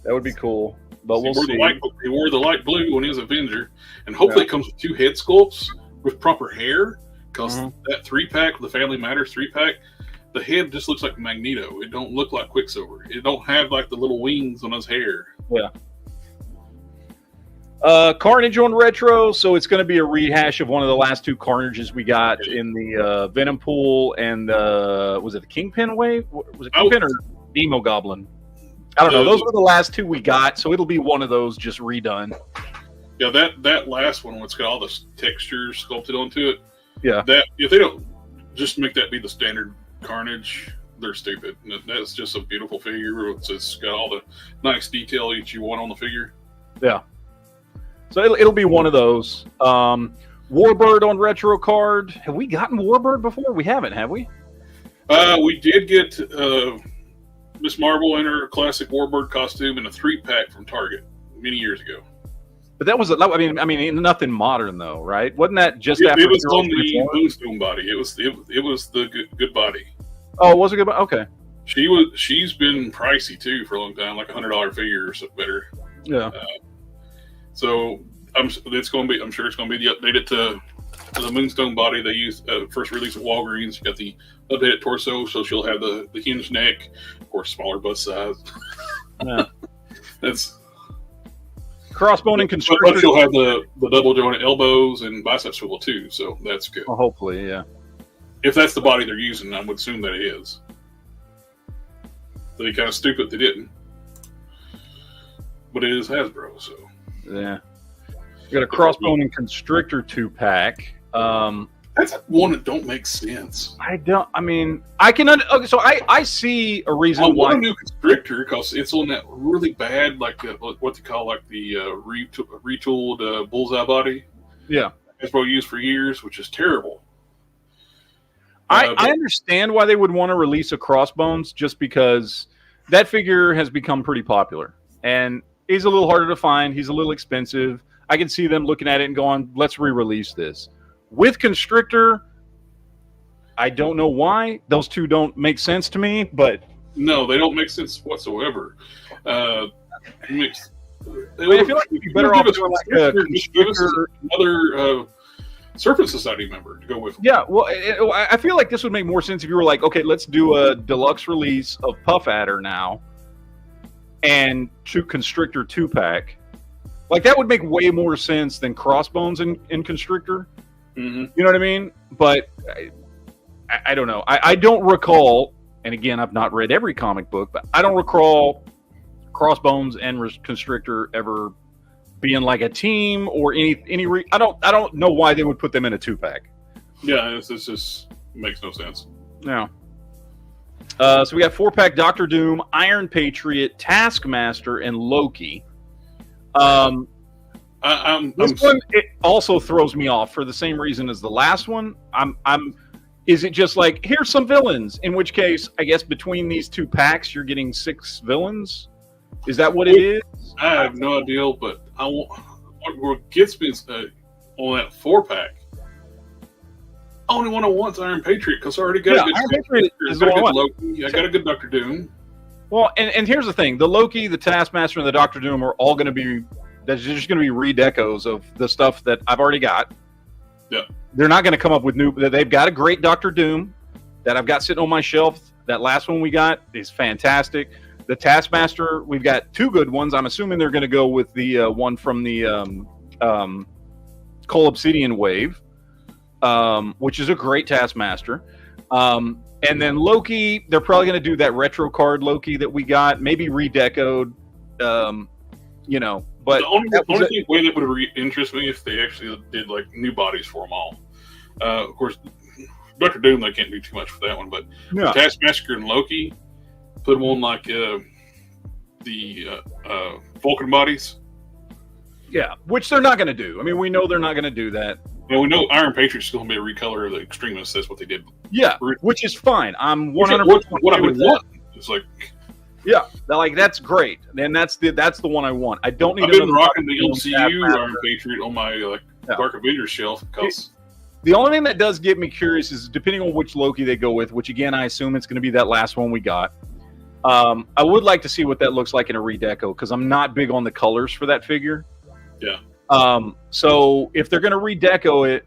That would be cool. But we'll see. He wore the light blue when he was Avenger, and hopefully it comes with 2 head sculpts with proper hair, because that 3-pack, the Family Matters 3-pack, the head just looks like Magneto. It don't look like Quicksilver. It don't have like the little wings on his hair. Yeah. Carnage on retro, so it's going to be a rehash of one of the last 2 Carnages we got in the Venom Pool and was it the Kingpin wave? Was it Kingpin or Demo Goblin? I don't know. Those were the last 2 we got, so it'll be one of those just redone. Yeah, that last one, it's got all the textures sculpted onto it. Yeah. That if they don't just make that be the standard Carnage, they're stupid. That's just a beautiful figure. It's got all the nice detail that you want on the figure. Yeah. So it'll be one of those. Warbird on retro card. Have we gotten Warbird before? We haven't, have we? We did get Miss Marvel in her classic Warbird costume in a 3-pack from Target many years ago. But that was, I mean, nothing modern though, right? Wasn't that just after? It was on the Moonstone body. It was the good body. Oh, was it good? Okay. She's been pricey too for a long time, like $100 figure or something better. Yeah. So I'm sure it's going to be the updated to the Moonstone body they used first release at Walgreens. You got the updated torso, so she'll have the hinged neck, of course, smaller bust size. Yeah. That's crossbone and constrictor. But she'll have the double jointed elbows and bicep swivel too, so that's good. Well, hopefully, yeah. If that's the body they're using, I would assume that it is. They'd be kind of stupid if they didn't. But it is Hasbro, so. Yeah. We got a crossbone and constrictor 2-pack. That's one that don't make sense. I see a reason why. I want a new constrictor because it's on that really bad, like what they call like the retooled bullseye body. Yeah. Hasbro used for years, which is terrible. I understand why they would want to release a Crossbones, just because that figure has become pretty popular. And he's a little harder to find. He's a little expensive. I can see them looking at it and going, let's re-release this. With Constrictor, I don't know why. Those two don't make sense to me, but... No, they don't make sense whatsoever. I feel like you'd be better off doing like a Constrictor... another Serpent Society member to go with them. Yeah, well, I feel like this would make more sense if you were like, okay, let's do a deluxe release of Puff Adder now and Constrictor 2-pack. Like, that would make way more sense than Crossbones in Constrictor. Mm-hmm. You know what I mean? But I don't know. I don't recall, and again, I've not read every comic book, but I don't recall Crossbones and Constrictor ever being like a team or any. I don't know why they would put them in a 2-pack. Yeah, this just makes no sense. No. So we got 4-pack Doctor Doom, Iron Patriot, Taskmaster, and Loki. This one, it also throws me off for the same reason as the last one. Is it just like, here's some villains? In which case, I guess between these 2 packs, you're getting 6 villains. Is that what it is? I have no idea, but what gets me on that 4-pack Only one I want is Iron Patriot because I already got a good Iron Patriot is I got the a one. good Loki. I got a good Doctor Doom. Well, and here's the thing: the Loki, the Taskmaster, and the Doctor Doom are all going to be. That's just going to be redecos of the stuff that I've already got. Yeah. They're not going to come up with new. They've got a great Doctor Doom that I've got sitting on my shelf. That last one we got is fantastic. The Taskmaster, we've got two good ones. I'm assuming they're going to go with the one from the Cole Obsidian Wave, which is a great Taskmaster. And then Loki, they're probably going to do that retro card Loki that we got, maybe redecoed, But the only way that would interest me if they actually did like new bodies for them all. Of course, Doctor Doom, they can't do too much for that one, but Taskmaster and Loki, put them on like the Vulcan bodies. Yeah, which they're not going to do. I mean, we know they're not going to do that. Well, we know Iron Patriot's still going to be a recolor of the Extremists. That's what they did. Yeah, which is fine. I'm 100%. What I would want is like. Yeah, that's great, and that's the one I want. I don't need. I've been rocking the MCU Iron Patriot on my Dark Avengers shelf because the only thing that does get me curious is depending on which Loki they go with, which again I assume it's going to be that last one we got. I would like to see what that looks like in a redeco because I'm not big on the colors for that figure. Yeah. So if they're going to redeco it,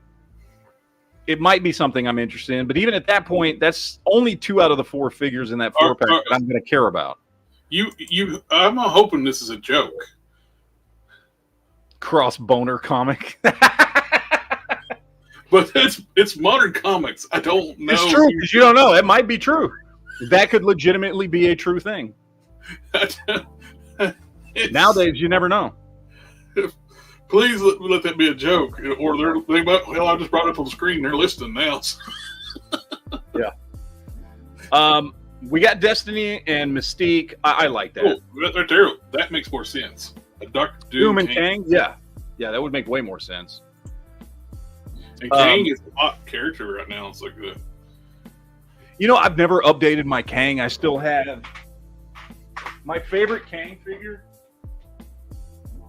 it might be something I'm interested in. But even at that point, that's only 2 out of the 4 figures in that 4-pack that I'm going to care about. I'm hoping this is a joke. Cross boner comic. But it's modern comics. I don't know. It's true because you don't know. It might be true. That could legitimately be a true thing. Nowadays, you never know. Please let that be a joke, or they might. Hell, I just brought it up on the screen. They're listening now. Yeah. We got Destiny and Mystique. I like that. Oh, right there. That makes more sense. A Doctor Doom and Kang. Yeah, that would make way more sense. And Kang is a hot character right now. It's like the. I've never updated my Kang. I still have my favorite Kang figure.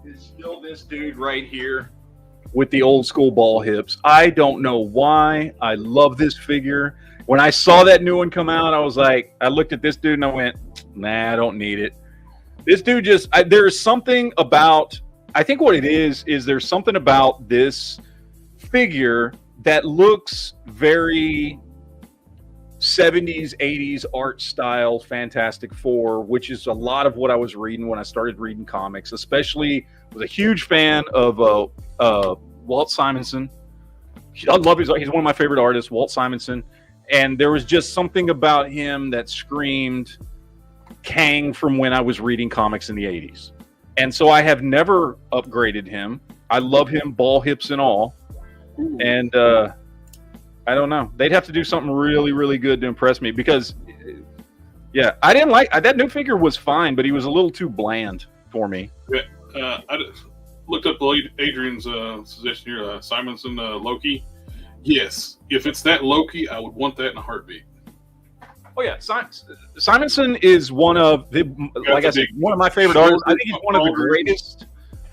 Is still this dude right here with the old school ball hips. I don't know why. I love this figure. When I saw that new one come out, I was like, I looked at this dude and I went, nah, I don't need it. This dude there's something about, I think what it is there's something about this figure that looks very 70s, 80s art style Fantastic Four, which is a lot of what I was reading when I started reading comics, especially was a huge fan of Walt Simonson. I love he's one of my favorite artists, Walt Simonson. And there was just something about him that screamed Kang from when I was reading comics in the 80s. And so I have never upgraded him. I love him, ball hips and all. Ooh. And I don't know. They'd have to do something really, really good to impress me because, yeah, I didn't like that new figure was fine, but he was a little too bland for me. Yeah, I looked up Adrian's suggestion here, Simonson Loki. Yes, if it's that Loki, I would want that in a heartbeat. Oh yeah, Simonson is one of the, like I said, one of my favorite artists. I think he's one of the greatest.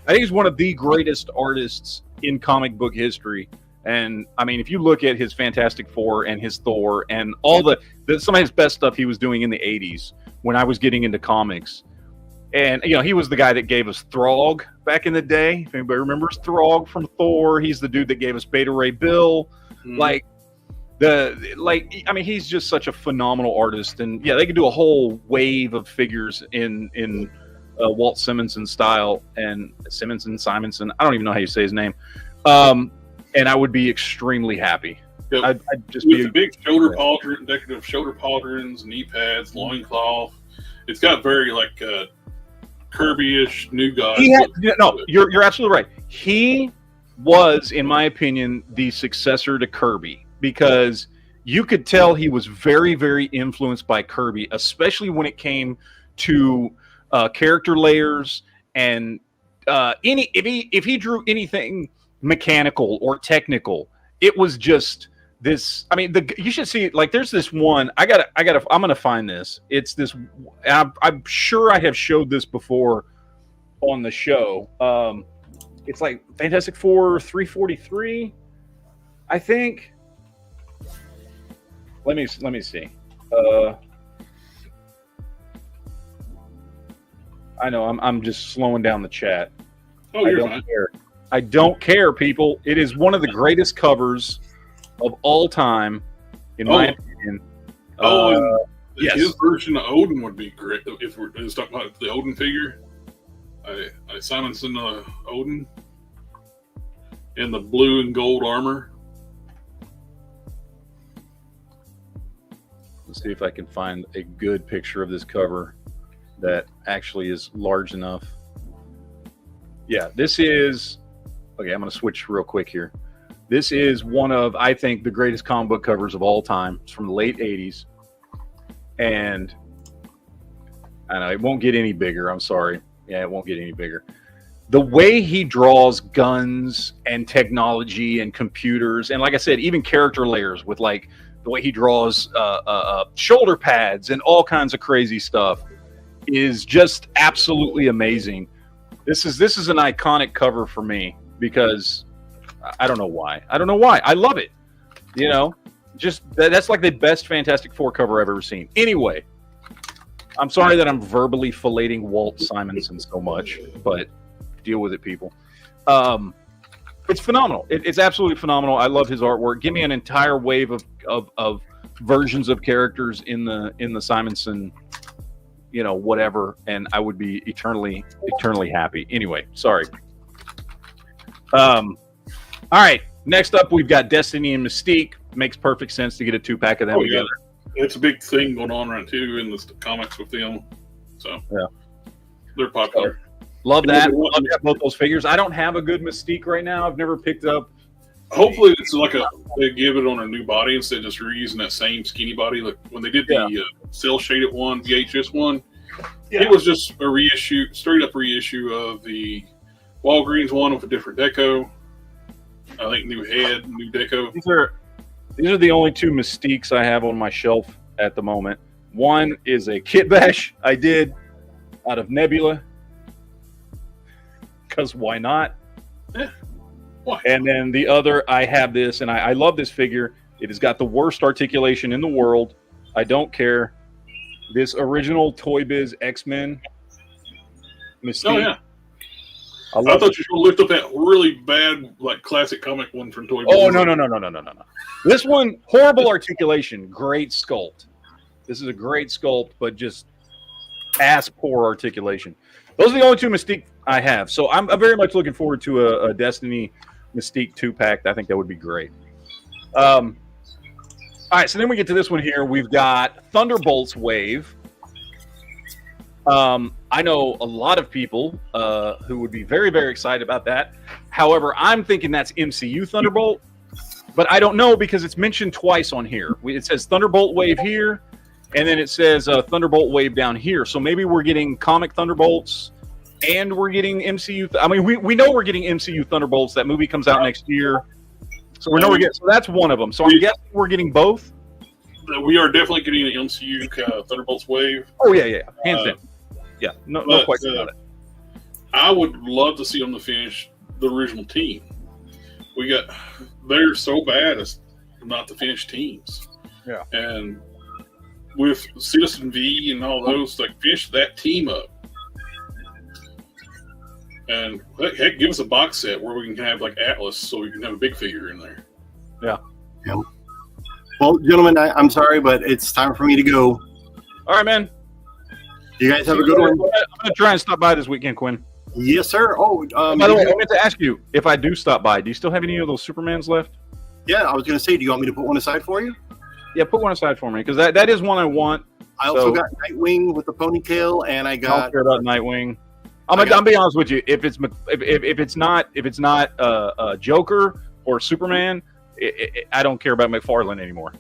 I think he's one of the greatest artists in comic book history. And I mean, if you look at his Fantastic Four and his Thor and all some of his best stuff he was doing in the 80s when I was getting into comics. And, he was the guy that gave us Throg back in the day. If anybody remembers Throg from Thor, he's the dude that gave us Beta Ray Bill. He's just such a phenomenal artist. And yeah, they could do a whole wave of figures in Walt Simonson style and Simonson. I don't even know how you say his name. And I would be extremly happy. Yep. I'd just with big shoulder pauldron, decorative shoulder pauldrons, knee pads, loincloth. It's got very Kirby-ish New God. You're absolutely right. He was, in my opinion, the successor to Kirby because you could tell he was very, very influenced by Kirby, especially when it came to character layers and if he drew anything mechanical or technical, it was just this. I mean, you should see there's this one. I'm gonna find this. It's this. I'm sure I have showed this before on the show. It's like Fantastic Four 343, I think. Let me see. I know I'm just slowing down the chat. Oh, you're fine. Care. I don't care, people. It is one of the greatest covers of all time, in my opinion. Yes. His version of Odin would be great if we're just talking about the Odin figure. Simonson Odin in the blue and gold armor. Let's see if I can find a good picture of this cover that actually is large enough. Yeah, this is... Okay, I'm going to switch real quick here. This is one of, I think, the greatest comic book covers of all time. It's from the late 80s. And I know it won't get any bigger. I'm sorry. Yeah, it won't get any bigger. The way he draws guns and technology and computers, and like I said, even character layers with like the way he draws shoulder pads and all kinds of crazy stuff is just absolutely amazing. This is an iconic cover for me because I don't know why. I love it. You know, just that's like the best Fantastic Four cover I've ever seen. Anyway, I'm sorry that I'm verbally filleting Walt Simonson so much, but deal with it, people. It's phenomenal. It's absolutely phenomenal. I love his artwork. Give me an entire wave of versions of characters in the Simonson, you know, whatever, and I would be eternally happy. Anyway, sorry. All right. Next up, we've got Destiny and Mystique. Makes perfect sense to get a 2-pack of them together. It's a big thing going on right too in the comics with them. So yeah, they're popular. Love that. Love to have both those figures. I don't have a good Mystique right now. I've never picked up. Hopefully, it's like they give it on a new body instead of just reusing that same skinny body. Like when they did the cell shaded one, VHS one, it was just a reissue, straight up reissue of the Walgreens one with a different deco. I think new head, new deco. These are the only 2 Mystiques I have on my shelf at the moment. One is a Kit Bash I did out of Nebula, because why not? Yeah. Why? And then the other, I have this, and I love this figure. It has got the worst articulation in the world. I don't care. This original Toy Biz X-Men Mystique. Oh, yeah. I thought you were going to lift up that really bad, like, classic comic one from Toy Biz. Oh, no. This one, horrible articulation, great sculpt. This is a great sculpt, but just ass-poor articulation. Those are the only 2 Mystique I have. So I'm very much looking forward to a Destiny Mystique 2-pack. I think that would be great. All right, so then we get to this one here. We've got Thunderbolts Wave. I know a lot of people who would be very, very excited about that. However, I'm thinking that's MCU Thunderbolt, but I don't know because it's mentioned twice on here. It says Thunderbolt Wave here, and then it says Thunderbolt Wave down here. So maybe we're getting comic Thunderbolts and we're getting MCU. I mean, we know we're getting MCU Thunderbolts. That movie comes out next year. So we know we're getting. So that's one of them. So I'm guessing we're getting both. We are definitely getting an MCU Thunderbolts Wave. Oh yeah, hands down. Yeah, no question about it. I would love to see them to finish the original team. They're so bad as not to finish teams. Yeah, and with Citizen V and all those, like finish that team up. And heck, give us a box set where we can have like Atlas, so we can have a big figure in there. Yeah. Well, gentlemen, I'm sorry, but it's time for me to go. All right, man. You guys have a good one. I'm going to try and stop by this weekend, Quinn. Yes, sir. Oh, by the way, I meant to ask you, if I do stop by, do you still have any of those Supermans left? Yeah, I was going to say, do you want me to put one aside for you? Yeah, put one aside for me, because that is one I want. I also got Nightwing with the ponytail, and I got. I don't care about Nightwing. I'll be honest with you. If it's not Joker or Superman, I don't care about McFarlane anymore.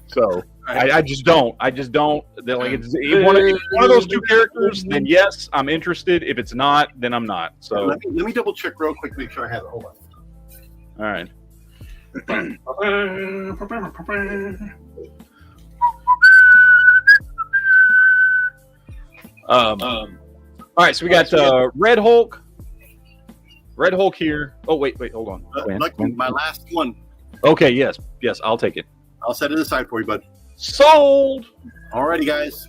So I just don't. They're like it's one of those 2 characters. Then yes, I'm interested. If it's not, then I'm not. So let me double check real quick. Make sure I have it. Hold on. All right. All right, so we got Red Hulk. Red Hulk here. Oh, wait, hold on. My last one. Okay, yes, I'll take it. I'll set it aside for you, bud. Sold. Alrighty, guys.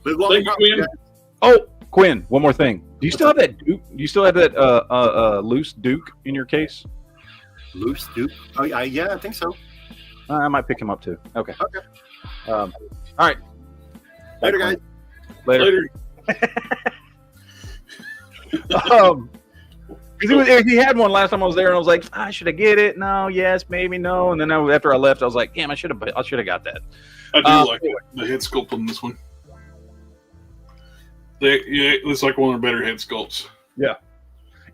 Live long and prosper, guys. Oh, Quinn, one more thing. Do you still have that Duke? Do you still have that loose Duke in your case? Loose Duke? Oh, yeah, I think so. I might pick him up too. Okay. All right. Later, guys. Later. He had one last time I was there, and I was like, should I get it? No, yes, maybe, no. And then after I left, I was like, damn, I should have got that. I do like the head sculpt on this one. It's like one of the better head sculpts. Yeah.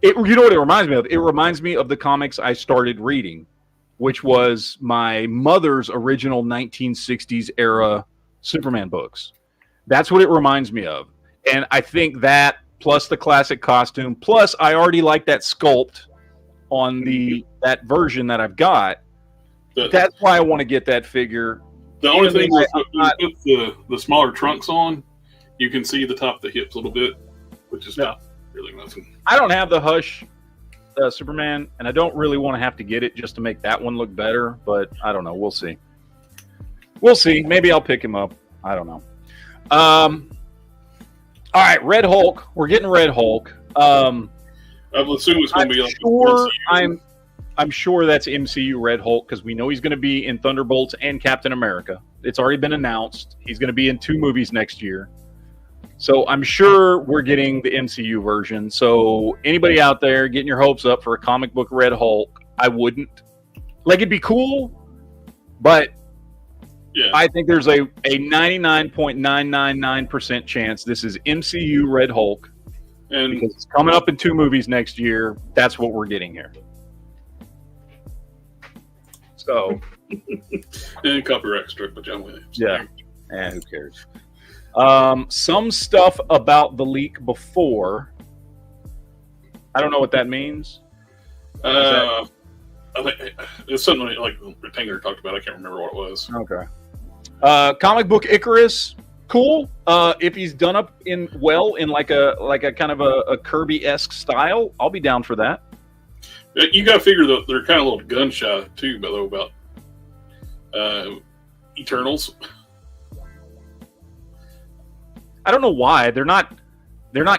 You know what it reminds me of? It reminds me of the comics I started reading, which was my mother's original 1960s era Superman books. That's what it reminds me of. And I think that, plus the classic costume, plus I already like that sculpt on that version that I've got. That's why I want to get that figure. The only thing is with the smaller trunks on, you can see the top of the hips a little bit, which is not really nothing. I don't have the Hush Superman, and I don't really want to have to get it just to make that one look better, but I don't know. We'll see. Maybe I'll pick him up. I don't know. All right, Red Hulk. We're getting Red Hulk. I would assume it's going to be like I'm sure that's MCU Red Hulk because we know he's going to be in Thunderbolts and Captain America. It's already been announced. He's going to be in 2 movies next year. So I'm sure we're getting the MCU version. So anybody out there getting your hopes up for a comic book Red Hulk, I wouldn't. Like, it'd be cool, but I think there's a 99.999% chance this is MCU Red Hulk. And because it's coming up in 2 movies next year, that's what we're getting here. So, and copyright struck by John Williams. Yeah, and who cares? Some stuff about the leak before. I don't know what that means. I think it's something like Tanger talked about. I can't remember what it was. Okay. Comic book Icarus, cool. If he's done up in like a kind of a Kirby-esque style, I'll be down for that. You got to figure that they're kind of a little gun shy too, though, about Eternals. I don't know why they're not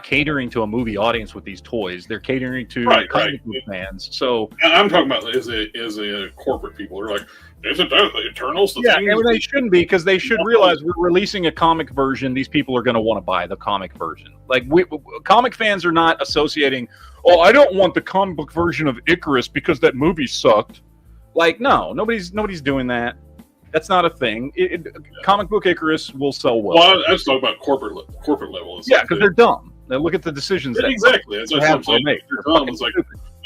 catering to a movie audience with these toys. They're catering to comic book fans. So I'm talking about as a corporate people. They're like, isn't that the Eternals? And they shouldn't be, because they should realize we're releasing a comic version. These people are going to want to buy the comic version. Like, comic fans are not associating, oh, I don't want the comic book version of Icarus because that movie sucked. Like, no, nobody's doing that. That's not a thing. Comic book Icarus will sell well. Well, I was talking about corporate level. Yeah, because they're dumb. They look at the decisions. Exactly. That's what I'm saying. They're dumb. It's like,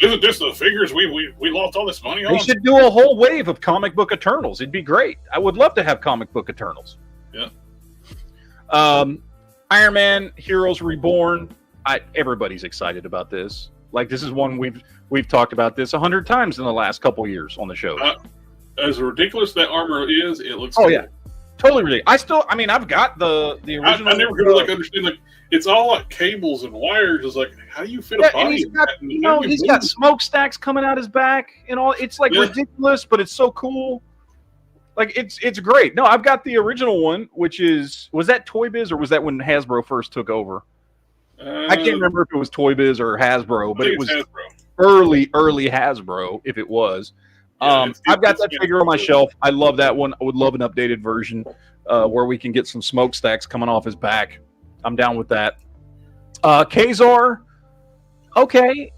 isn't this the figures we lost all this money on? They should do a whole wave of comic book Eternals. It'd be great. I would love to have comic book Eternals. Yeah. Iron Man Heroes Reborn. Everybody's excited about this. Like, this is one we've talked about this 100 times in the last couple years on the show. As ridiculous that armor is, it looks. Oh, yeah. Totally ridiculous. I've got the original. I never could understand, like, it's all like cables and wires. It's like, how do you fit a body? He's got smokestacks coming out his back and all. It's like ridiculous, but it's so cool. Like, it's great. No, I've got the original one, which was that Toy Biz, or was that when Hasbro first took over? I can't remember if it was Toy Biz or Hasbro, but it was early Hasbro, if it was. I've got that figure on my shelf. I love that one. I would love an updated version where we can get some smokestacks coming off his back. I'm down with that. Kazar, okay.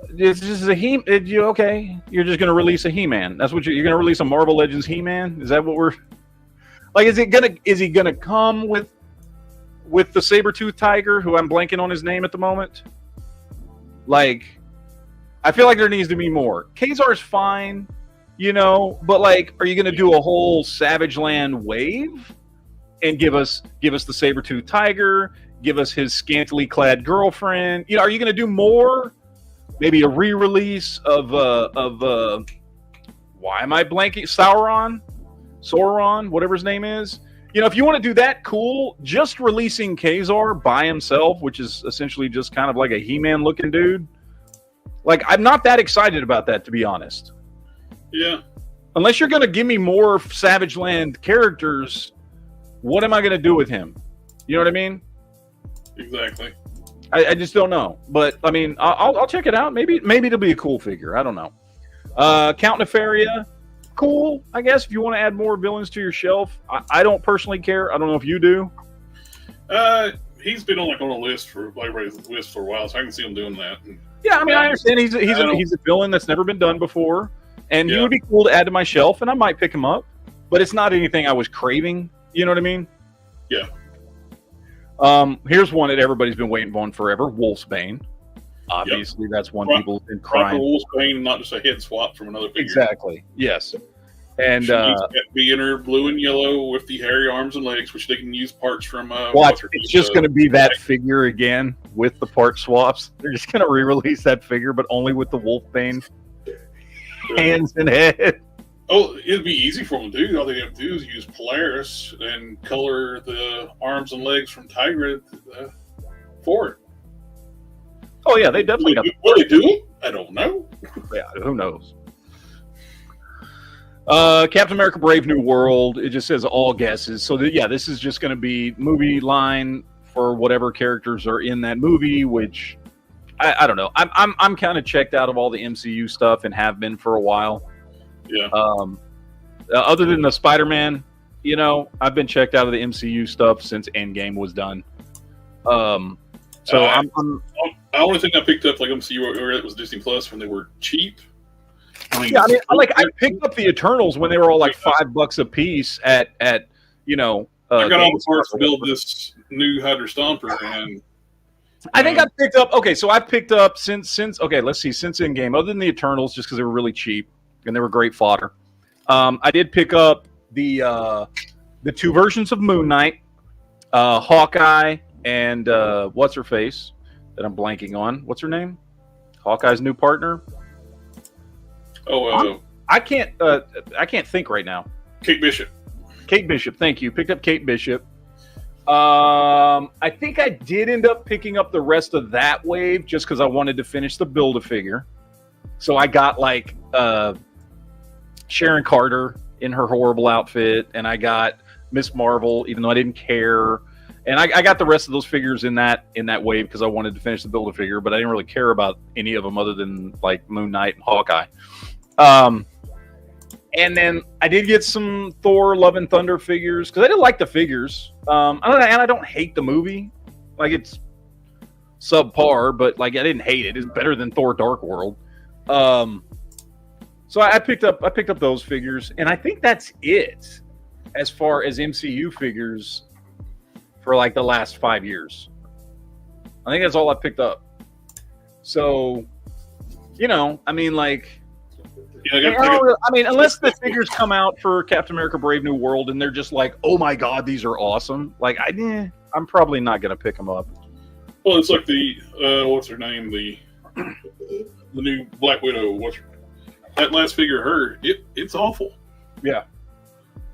This is a okay. You're just going to release a He-Man. That's what you're going to release a Marvel Legends He-Man? Is that what we're like? Is he going to come with the saber-toothed tiger, who I'm blanking on his name at the moment? Like, I feel like there needs to be more. Kazar's fine, but like, are you going to do a whole Savage Land wave and give us the saber-toothed tiger, give us his scantily clad girlfriend? Are you going to do more? Maybe a re-release of why am I blanking? Sauron, whatever his name is. If you want to do that, cool. Just releasing Kazar by himself, which is essentially just kind of like a He-Man looking dude. Like, I'm not that excited about that, to be honest. Yeah. Unless you're going to give me more Savage Land characters, what am I going to do with him? You know what I mean? Exactly. I just don't know. But, I mean, I'll check it out. Maybe it'll be a cool figure. I don't know. Count Nefaria, cool, I guess, if you want to add more villains to your shelf. I don't personally care. I don't know if you do. He's been on a list for everybody's list for a while, so I can see him doing that. Yeah, I mean, I understand he's a villain that's never been done before, and he would be cool to add to my shelf, and I might pick him up, but it's not anything I was craving. You know what I mean? Yeah. Here's one that everybody's been waiting on forever: Wolfsbane. Obviously, that's one people have been crying. Wolfsbane, not just a head swap from another figure. Exactly. Yes. And be in her blue and yellow with the hairy arms and legs, which they can use parts from. It's just going to be that figure again with the part swaps. They're just going to re-release that figure, but only with the Wolfbane hands and head. Oh, it'd be easy for them to do. All they have to do is use Polaris and color the arms and legs from Tigra for it. Oh yeah, they definitely got. What they do? I don't know. Yeah, who knows? Captain America: Brave New World. It just says all guesses. So this is just going to be movie line for whatever characters are in that movie. Which I don't know. I'm kind of checked out of all the MCU stuff and have been for a while. Yeah. Other than the Spider-Man, I've been checked out of the MCU stuff since Endgame was done. So the only thing I picked up MCU or it was Disney Plus when they were cheap. I picked up the Eternals when they were all like $5 a piece at I got all the parts to build this new Hydra Stomper, and I think I picked up. Okay, so I picked up since Endgame, other than the Eternals, just because they were really cheap and they were great fodder. I did pick up the two versions of Moon Knight, Hawkeye, and what's her face that I'm blanking on. What's her name? Hawkeye's new partner. I can't think right now. Kate Bishop. Kate Bishop, thank you. Picked up Kate Bishop. I think I did end up picking up the rest of that wave just because I wanted to finish the Build-A-Figure. So I got Sharon Carter in her horrible outfit, and I got Miss Marvel, even though I didn't care. And I got the rest of those figures in that wave because I wanted to finish the Build-A-Figure, but I didn't really care about any of them other than Moon Knight and Hawkeye. And then I did get some Thor Love and Thunder figures because I didn't like the figures. And I don't hate the movie. It's subpar, but I didn't hate it. It's better than Thor Dark World. So I picked up those figures, and I think that's it as far as MCU figures for the last 5 years. I think that's all I picked up. So, unless the figures come out for Captain America: Brave New World and they're just oh my god, these are awesome. I'm probably not going to pick them up. Well, it's like the what's her name, the new Black Widow. That last figure of her? It's awful. Yeah,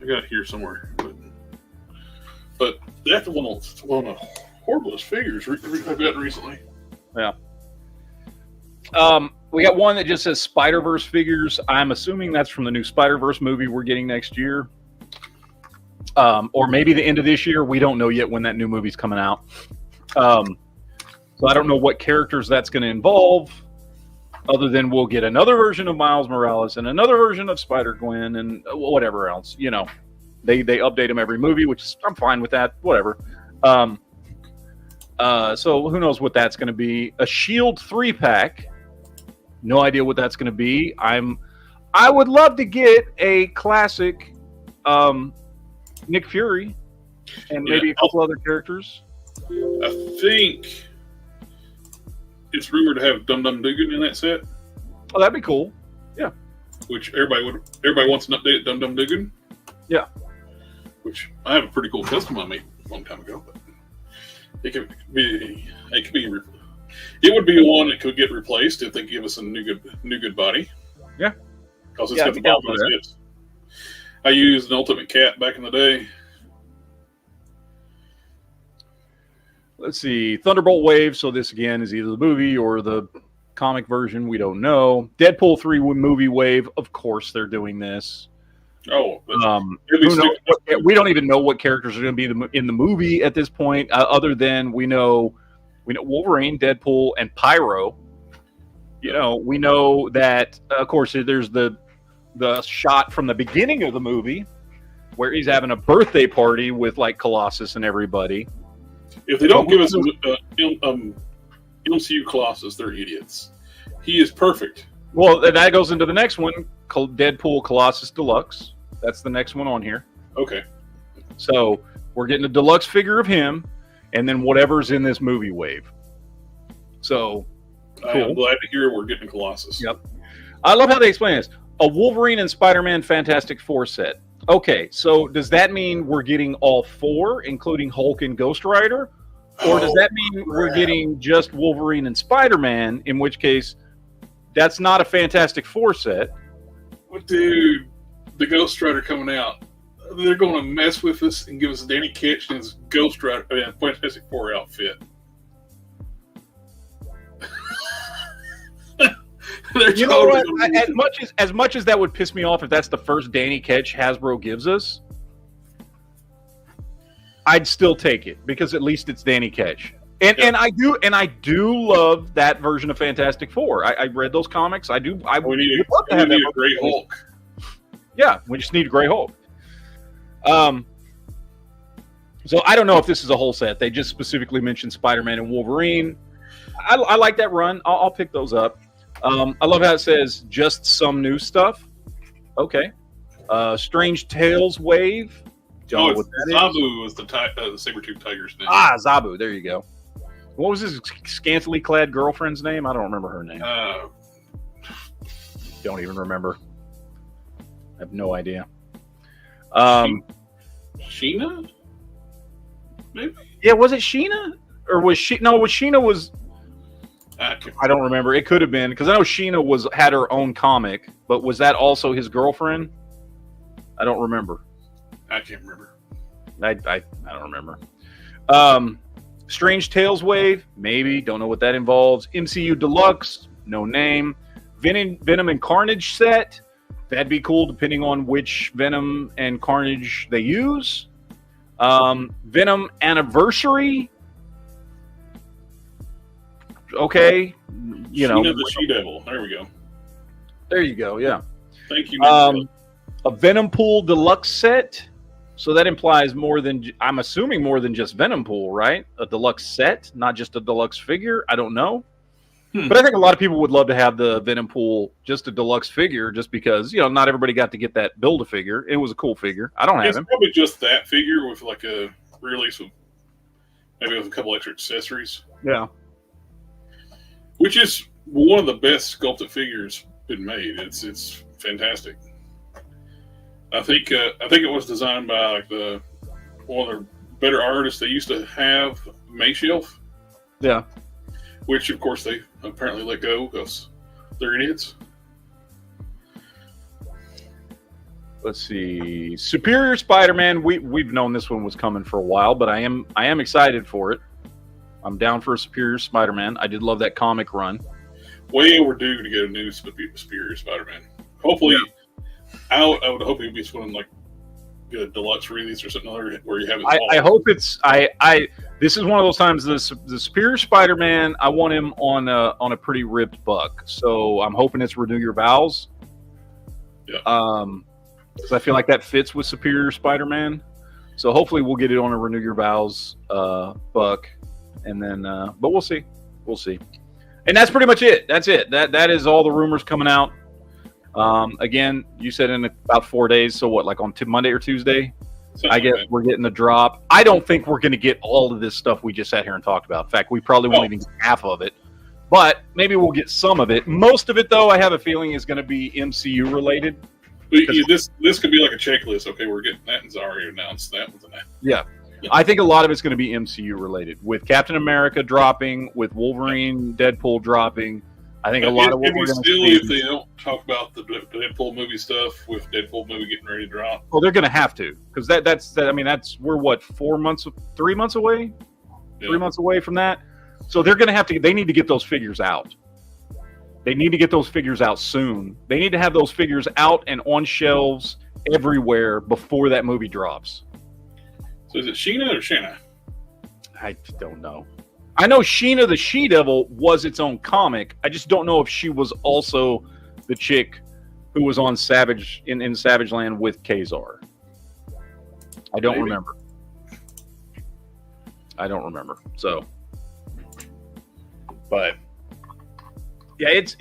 I got it here somewhere, but that's one of the horriblest figures I've gotten recently. Yeah. We got one that just says Spider-Verse figures. I'm assuming that's from the new Spider-Verse movie we're getting next year. Or maybe the end of this year. We don't know yet when that new movie's coming out. So I don't know what characters that's going to involve, other than we'll get another version of Miles Morales and another version of Spider-Gwen and whatever else. They update them every movie, which I'm fine with that. Whatever. So who knows what that's going to be. A Shield 3-pack. No idea what that's going to be. I would love to get a classic Nick Fury and maybe a couple other characters. I think it's rumored to have Dum Dum Dugan in that set. Oh, that'd be cool. Yeah. Which everybody wants an update at Dum Dum Dugan. Yeah. Which I have a pretty cool custom I made a long time ago, but it could be. It would be one that could get replaced if they give us a new good body. Yeah. Because it's got the bottom of its hips. I used an Ultimate Cat back in the day. Let's see. Thunderbolt Wave. So this again is either the movie or the comic version, we don't know. Deadpool 3 movie wave, of course they're doing this. Oh, we don't even know what characters are going to be in the movie at this point, other than we know Wolverine, Deadpool, and Pyro. We know that, of course, there's the shot from the beginning of the movie where he's having a birthday party with like Colossus and everybody. If they don't give us MCU Colossus, they're idiots. He is perfect. Well, that goes into the next one, Deadpool Colossus Deluxe. That's the next one on here. Okay. So we're getting a deluxe figure of him, and then whatever's in this movie wave. So cool. I'm glad to hear we're getting Colossus. Yep. I love how they explain this. A Wolverine and Spider-Man Fantastic Four set. Okay, so does that mean we're getting all four, including Hulk and Ghost Rider? Or does that mean we're getting just Wolverine and Spider-Man, in which case that's not a Fantastic Four set? Well, dude, the Ghost Rider coming out, they're going to mess with us and give us Danny Ketch and his Ghost Rider, Fantastic Four outfit. You know what? As much as that would piss me off if that's the first Danny Ketch Hasbro gives us, I'd still take it because at least it's Danny Ketch. And I do love that version of Fantastic Four. I read those comics. We need a Gray Hulk. Yeah, we just need a Gray Hulk. So I don't know if this is a whole set. They just specifically mentioned Spider-Man and Wolverine. I like that run. I'll pick those up. I love how it says just some new stuff. Okay. Strange Tales wave. Don't know what that Zabu is the saber-toothed tiger's name. Ah, Zabu. There you go. What was his scantily clad girlfriend's name? I don't remember her name. Don't even remember. I have no idea. Sheena? Maybe? Yeah, was it Sheena? Or was she? No, Sheena was... I don't remember. It could have been, because I know Sheena had her own comic, but was that also his girlfriend? I don't remember. I can't remember. I don't remember. Strange Tales wave, maybe. Don't know what that involves. MCU Deluxe, no name. Venom and Carnage set. That'd be cool, depending on which Venom and Carnage they use. Venom Anniversary. Okay, Sheena the She-Devil. There we go. There you go. Yeah. Thank you. A Venom Pool Deluxe set. So that implies more than, I'm assuming more than just Venom Pool, right? A deluxe set, not just a deluxe figure. I don't know. But I think a lot of people would love to have the Venom Pool, just a deluxe figure, just because, not everybody got to get that Build-A-Figure. It was a cool figure. I don't have him. It's probably just that figure with like a release with maybe with a couple extra accessories. Yeah. Which is one of the best sculpted figures been made. It's fantastic. I think it was designed by like one of the better artists they used to have, Mayshelf. Yeah. Which of course they apparently let go because they're idiots. Let's see. Superior Spider-Man. We've known this one was coming for a while, but I am excited for it. I'm down for a Superior Spider-Man. I did love that comic run. Way overdue to get a new Superior Spider-Man. Hopefully, yeah. I would hope it'd be one like a deluxe release or something where you have it. I hope it's. This is one of those times. The Superior Spider-Man. I want him on a pretty ripped buck. So I'm hoping it's Renew Your Vows. Yeah. Because I feel like that fits with Superior Spider-Man. So hopefully we'll get it on a Renew Your Vows buck. And then, but we'll see. We'll see. And that's pretty much it. That's it. That is all the rumors coming out. Again, you said in about 4 days. So what, like on Monday or Tuesday? I guess we're getting the drop. I don't think we're going to get all of this stuff we just sat here and talked about. In fact, we probably won't even get half of it. But maybe we'll get some of it. Most of it, though, I have a feeling is going to be MCU related. This could be like a checklist. Okay, we're getting that, and Zari announced that with that. Yeah. I think a lot of it's going to be MCU related, with Captain America dropping, with Wolverine, Deadpool dropping. I think a lot of what we're going to see. If they don't talk about the Deadpool movie stuff, with Deadpool movie getting ready to drop. Well, they're going to have to, because we're what, 3 months away, 3 months away from that. So they're going to have to. They need to get those figures out. They need to get those figures out soon. They need to have those figures out and on shelves everywhere before that movie drops. So is it Sheena or Shanna? I don't know. I know Sheena the She-Devil was its own comic. I just don't know if she was also the chick who was on Savage in Savage Land with Kazar. I don't remember. So, but yeah, it's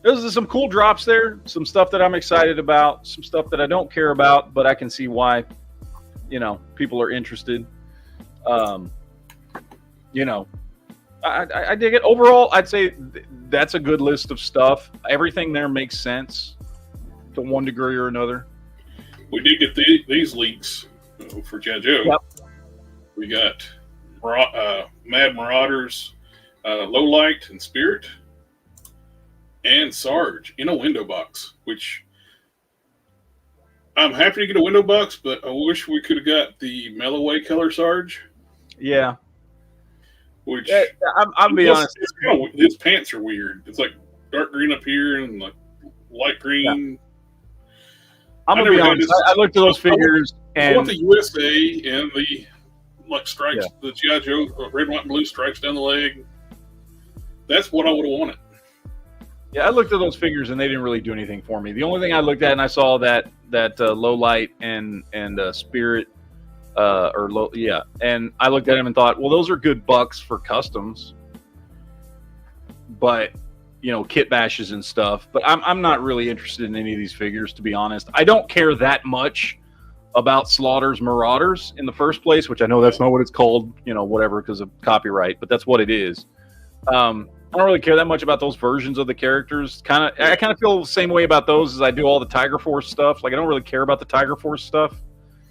there's some cool drops there. Some stuff that I'm excited about. Some stuff that I don't care about, but I can see why, people are interested. I dig it. Overall, I'd say that's a good list of stuff. Everything there makes sense to one degree or another. We did get these leaks for G.I. Joe. Yep. We got Mad Marauders, Low Light and Spirit, and Sarge in a window box, which I'm happy to get a window box, but I wish we could have got the Melloway color Sarge. Yeah. Which I'm be honest. His pants are weird. It's like dark green up here and like light green. Yeah. I'm gonna be honest. I looked at those figures I want the USA and the stripes, the G.I. Joe red, white, and blue stripes down the leg. That's what I would have wanted. Yeah, I looked at those figures and they didn't really do anything for me. The only thing I looked at and I saw that Low Light and Spirit. And I looked at him and thought, well, those are good bucks for customs, but kit bashes and stuff. But I'm not really interested in any of these figures, to be honest. I don't care that much about Slaughter's Marauders in the first place, which I know that's not what it's called, whatever, because of copyright, but that's what it is. I don't really care that much about those versions of the characters. I kind of feel the same way about those as I do all the Tiger Force stuff. Like, I don't really care about the Tiger Force stuff,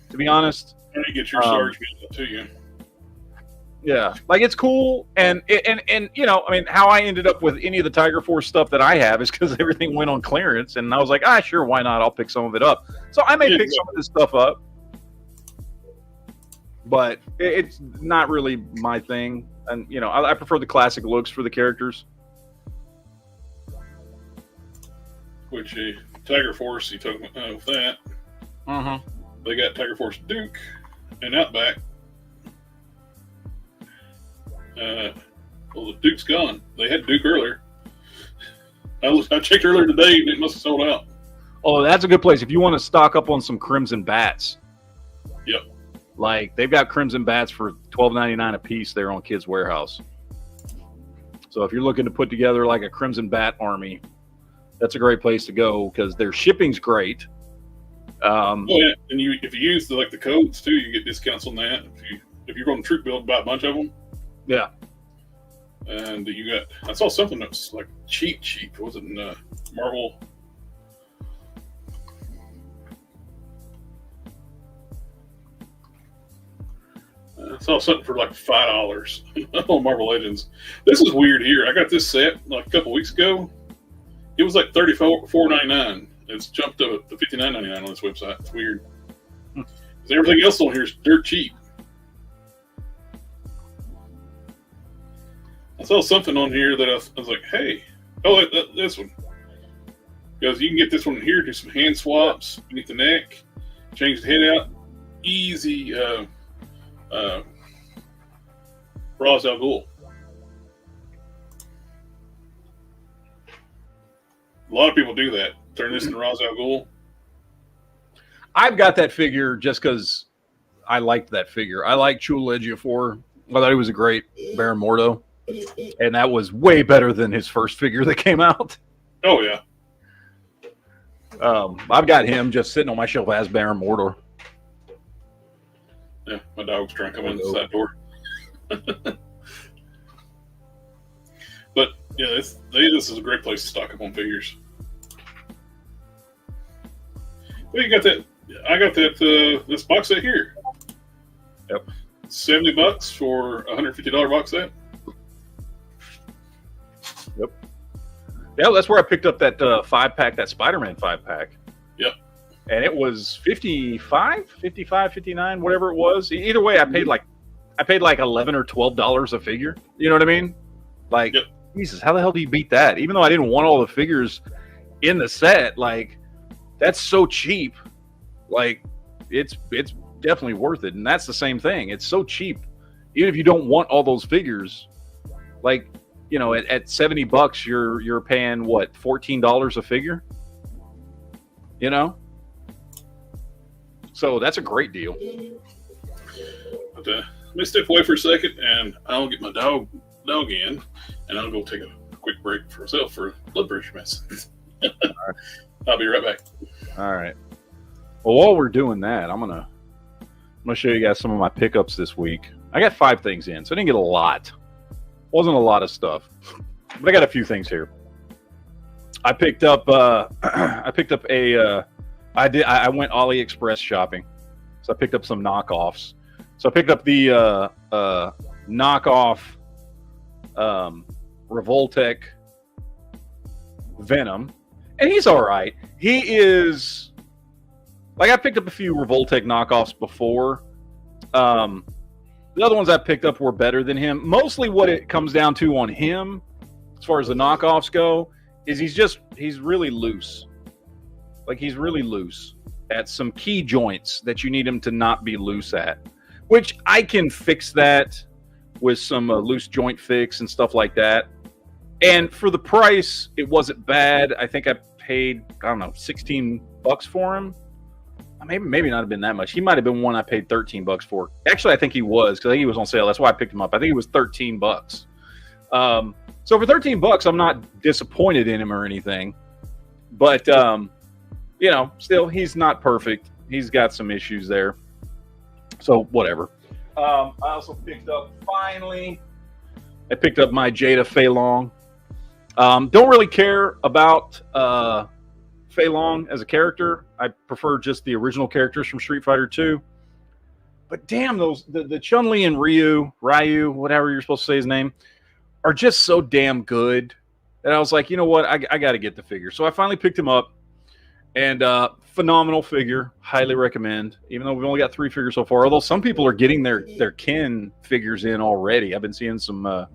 to be honest. Trying to get your Sarge to you. Yeah, like it's cool, and how I ended up with any of the Tiger Force stuff that I have is because everything went on clearance, and I was like, sure, why not? I'll pick some of it up. So I may pick some of this stuff up, but it's not really my thing. And I prefer the classic looks for the characters. Which Tiger Force, you took with that. They got Tiger Force Duke and Outback. The Duke's gone. They had Duke earlier. I checked earlier today and it must have sold out. Oh, that's a good place if you want to stock up on some Crimson Bats. Yep. Like, they've got Crimson Bats for $12.99 a piece there on Kids Warehouse. So if you're looking to put together like a Crimson Bat army, that's a great place to go because their shipping's great. And if you use the codes too, you get discounts on that. If you're going to troop build, buy a bunch of them. Yeah. And I saw something that was like cheap. It wasn't Marvel. I saw something for like $5 on Marvel Legends. This is weird here. I got this set like a couple weeks ago. It was like $34.99. It's jumped up to $59.99 on this website. It's weird. Everything else on here is dirt cheap. I saw something on here that I was like, hey, this one. Because you can get this one here, do some hand swaps beneath the neck, change the head out. Easy Ra's al Ghul. A lot of people do that. Turn this into Ra's al Ghul. I've got that figure just because I liked that figure. I like Chula Ejiofor. I thought he was a great Baron Mordo. And that was way better than his first figure that came out. Oh, yeah. I've got him just sitting on my shelf as Baron Mordor. Yeah, my dog's trying to come in the side door. But, yeah, this is a great place to stock up on figures. Well, you got that. I got that. This box set here. Yep. $70 for a $150 box set. Yep. Yeah, that's where I picked up that 5-pack, that Spider-Man 5-pack. Yep. And it was $55, $59, whatever it was. Either way, I paid like $11 or $12 a figure. You know what I mean? Like, yep. Jesus, how the hell do you beat that? Even though I didn't want all the figures in the set, like that's so cheap. Like it's definitely worth it. And that's the same thing. It's so cheap. Even if you don't want all those figures, like, you know, at $70, you're paying what, $14 a figure? You know? So that's a great deal. But, let me step away for a second, and I'll get my dog in, and I'll go take a quick break for myself for blood pressure medicine. Right. I'll be right back. All right. Well, while we're doing that, I'm gonna show you guys some of my pickups this week. I got 5 things in, so I didn't get a lot. Wasn't a lot of stuff, but I got a few things here. I picked up I went AliExpress shopping, so I picked up some knockoffs. So I picked up the knockoff Revoltech Venom, and he's all right. He is, like, I picked up a few Revoltech knockoffs before. The other ones I picked up were better than him. Mostly what it comes down to on him, as far as the knockoffs go, is he's really loose. Like, he's really loose at some key joints that you need him to not be loose at, which I can fix that with some loose joint fix and stuff like that. And for the price, it wasn't bad. I think I paid, I don't know, $16 for him. Maybe not have been that much. He might have been one I paid $13 for. Actually, I think he was, because I think he was on sale. That's why I picked him up. I think it was $13. So for $13, I'm not disappointed in him or anything. But you know, still, he's not perfect. He's got some issues there. So whatever. I also picked up, finally, I picked up my Jada Fei Long. Don't really care about Fei Long as a character. I prefer just the original characters from Street Fighter 2. But damn, the Chun-Li and Ryu, whatever you're supposed to say his name, are just so damn good that I was like, you know what, I got to get the figure. So I finally picked him up, and phenomenal figure, highly recommend. Even though we've only got 3 figures so far, although some people are getting their Ken figures in already. I've been seeing some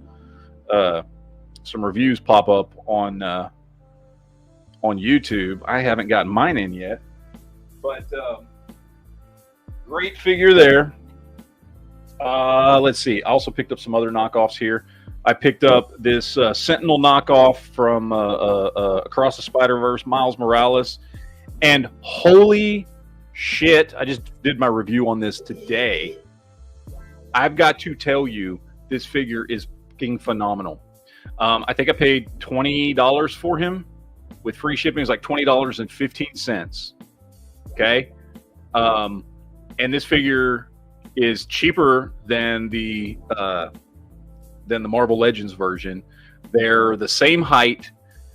reviews pop up on YouTube. I haven't gotten mine in yet, but great figure there. Let's see. I also picked up some other knockoffs here. I picked up this Sentinel knockoff from Across the Spider-Verse, Miles Morales, and holy shit, I just did my review on this today. I've got to tell you, this figure is fucking phenomenal. I think I paid $20 for him. With free shipping, it's like $20.15. Okay, and this figure is cheaper than the Marvel Legends version. They're the same height.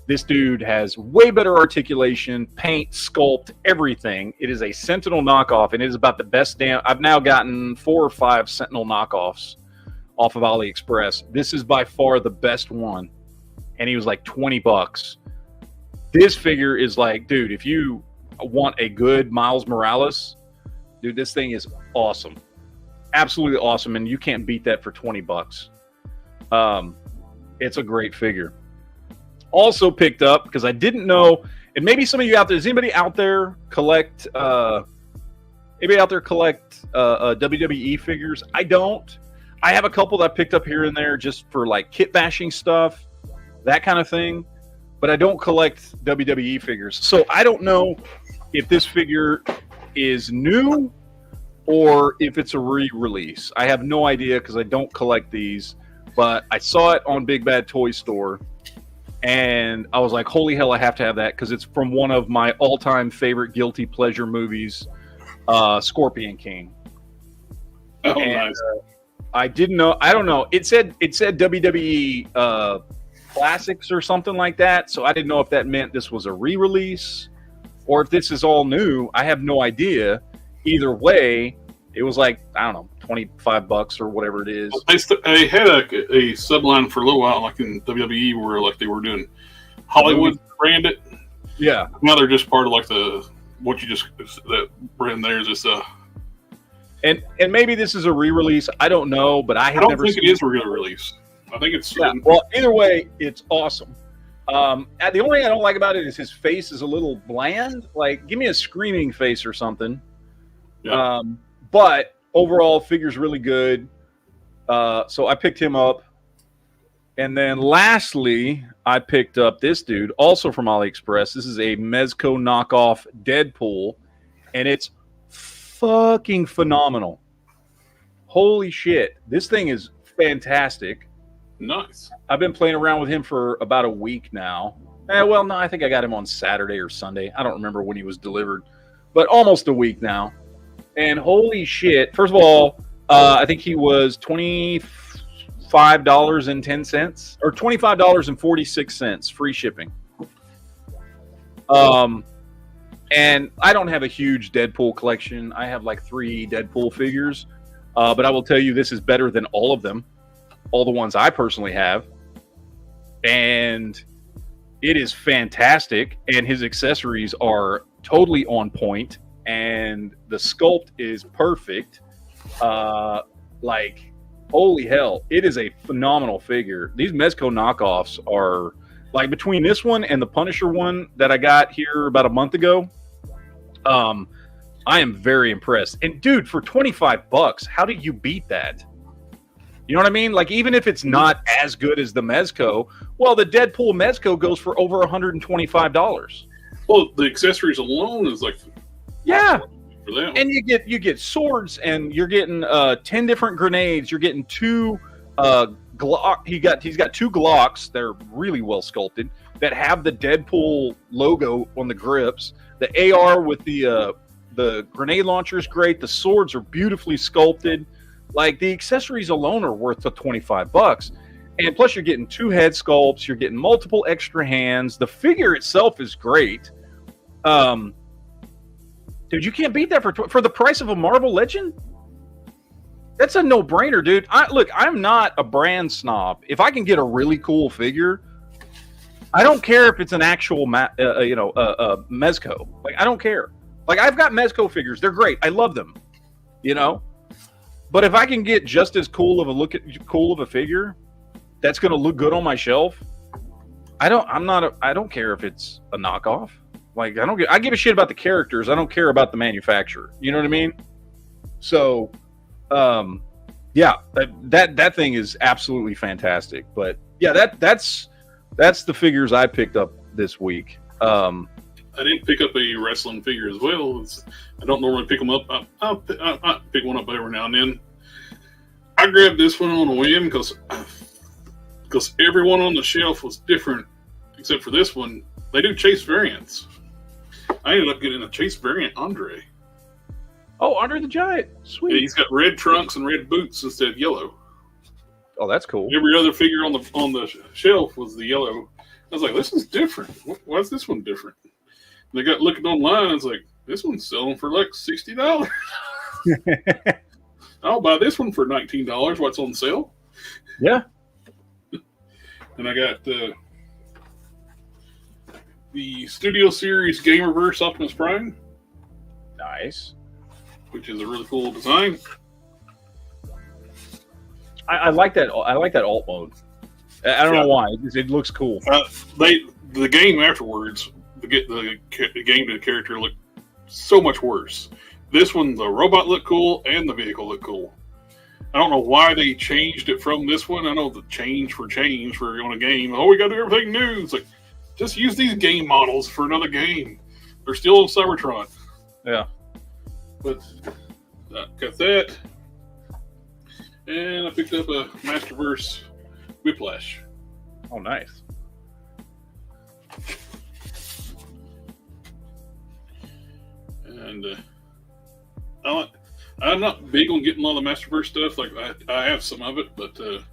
This dude has way better articulation, paint, sculpt, everything. It is a Sentinel knockoff, and it is about the best damn. I've now gotten 4 or 5 Sentinel knockoffs off of AliExpress. This is by far the best one, and he was like $20. This figure is like, dude, if you want a good Miles Morales, dude, this thing is awesome. Absolutely awesome, and you can't beat that for $20. It's a great figure. Also picked up, because I didn't know, and maybe some of you out there, does anybody out there collect WWE figures? I don't. I have a couple that I picked up here and there just for like kit bashing stuff, that kind of thing. But I don't collect WWE figures. So I don't know if this figure is new or if it's a re-release. I have no idea because I don't collect these. But I saw it on Big Bad Toy Store, and I was like, holy hell, I have to have that because it's from one of my all-time favorite guilty pleasure movies, Scorpion King. Oh, and, nice. I didn't know. I don't know. It said WWE Classics or something like that. So I didn't know if that meant this was a re-release or if this is all new. I have no idea. Either way, it was like, I don't know, $25 or whatever it is. They had a subline for a little while, like in WWE, where like they were doing Hollywood branded. Yeah. Now they're just part of like that brand there is this. And maybe this is a re-release. I don't know, but I don't never think seen it is a real release. I think it's Well, either way, it's awesome. The only thing I don't like about it is his face is a little bland. Like, give me a screaming face or something. Yeah. But overall, figure's really good. So I picked him up. And then lastly, I picked up this dude, also from AliExpress. This is a Mezco knockoff Deadpool, and it's fucking phenomenal. Holy shit. This thing is fantastic. Nice. I've been playing around with him for about a week now. Well, no, I think I got him on Saturday or Sunday. I don't remember when he was delivered, but almost a week now. And holy shit. First of all, I think he was $25.10 or $25.46 free shipping. And I don't have a huge Deadpool collection. I have like 3 Deadpool figures, but I will tell you this is better than all of them. All the ones I personally have, and it is fantastic, and his accessories are totally on point, and the sculpt is perfect. Like, holy hell, it is a phenomenal figure. These Mezco knockoffs are, like, between this one and the Punisher one that I got here about a month ago, I am very impressed. And dude, for $25, how do you beat that? You know what I mean? Like, even if it's not as good as the Mezco, well, the Deadpool Mezco goes for over $125. Well, the accessories alone is like, yeah, for them. And you get swords, and you're getting 10 different grenades. You're getting 2 Glock. He's got 2 Glocks. They're really well sculpted that have the Deadpool logo on the grips. The AR with the grenade launcher is great. The swords are beautifully sculpted. Like, the accessories alone are worth the $25, and plus you're getting 2 head sculpts, you're getting multiple extra hands. The figure itself is great. Dude, you can't beat that for the price of a Marvel Legend. That's a no-brainer, dude. Look, I'm not a brand snob. If I can get a really cool figure, I don't care if it's an actual Mezco. Like, I don't care. Like, I've got Mezco figures; they're great. I love them. You know. But if I can get just as cool of a figure that's going to look good on my shelf, I don't care if it's a knockoff. Like, I give a shit about the characters. I don't care about the manufacturer. You know what I mean? So, yeah, that thing is absolutely fantastic. But yeah, that's the figures I picked up this week. I didn't pick up a wrestling figure as well. I don't normally pick them up. I'll pick one up every now and then. I grabbed this one on a whim because everyone on the shelf was different, except for this one. They do chase variants. I ended up getting a chase variant Andre. Oh, Andre the Giant. Sweet. Yeah, he's got red trunks and red boots instead of yellow. Oh, that's cool. Every other figure on the shelf was the yellow. I was like, this is different. Why is this one different? And I got looking online. I was like, this one's selling for like $60. I'll buy this one for $19. What's on sale? Yeah. And I got the Studio Series Gamerverse Optimus Prime. Nice. Which is a really cool design. I like that. I like that alt mode. I don't know why. It looks cool. The game afterwards, the game to the character looked so much worse. This one, the robot looked cool and the vehicle looked cool. I don't know why they changed it from this one. I know the change for on a game. Oh, we got to do everything new. It's like, just use these game models for another game. They're still on Cybertron. Yeah. But got that. And I picked up a Masterverse Whiplash. Oh, nice. And I'm not big on getting all the Masterverse stuff. Like, I have some of it, but the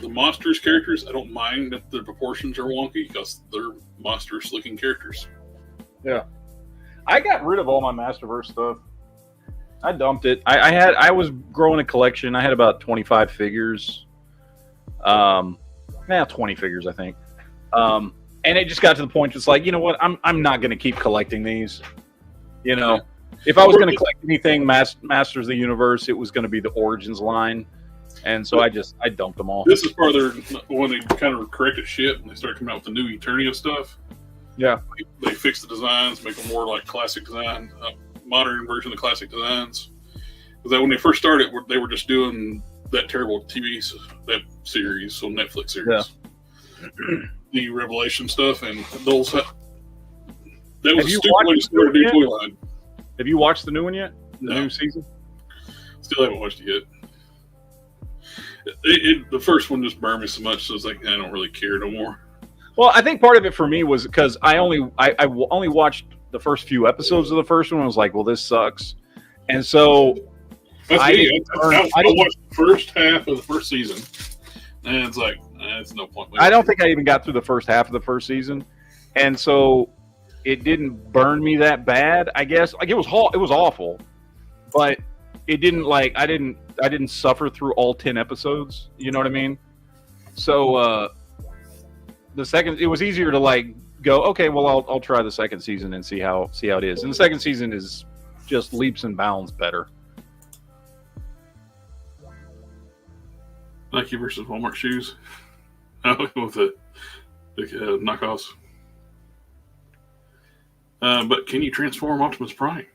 monsters characters, I don't mind that the proportions are wonky because they're monstrous looking characters. Yeah. I got rid of all my Masterverse stuff. I dumped it. I was growing a collection. I had about 25 figures. 20 figures, I think. And it just got to the point. It's like, you know what? I'm not going to keep collecting these. You know, if I was going to collect anything Masters of the Universe, it was going to be the Origins line. And so I dumped them all. This is part of their, when they kind of corrected shit and they started coming out with the new Eternia stuff. Yeah. They fixed the designs, make them more like classic design, modern version of the classic designs. Because when they first started, they were just doing that terrible that series, on Netflix series. Yeah. The Revelation stuff, and those. That was a stupid way to start a new toy line. Have you watched the new one yet? The No. new season? Still haven't watched it yet. The first one just burned me so much, so it's like I don't really care no more. Well, I think part of it for me was because I only watched the first few episodes of the first one. I was like, well, this sucks, and so I watched the first half of the first season, and it's like it's no point. I don't think I even got through the first half of the first season, and so it didn't burn me that bad. I guess like it was awful, but it didn't like I didn't suffer through all 10 episodes. You know what I mean? So the second, it was easier to like go, okay, well I'll try the second season and see how it is. And the second season is just leaps and bounds better. Nike versus Walmart shoes. With the knockoffs. But can you transform Optimus Prime?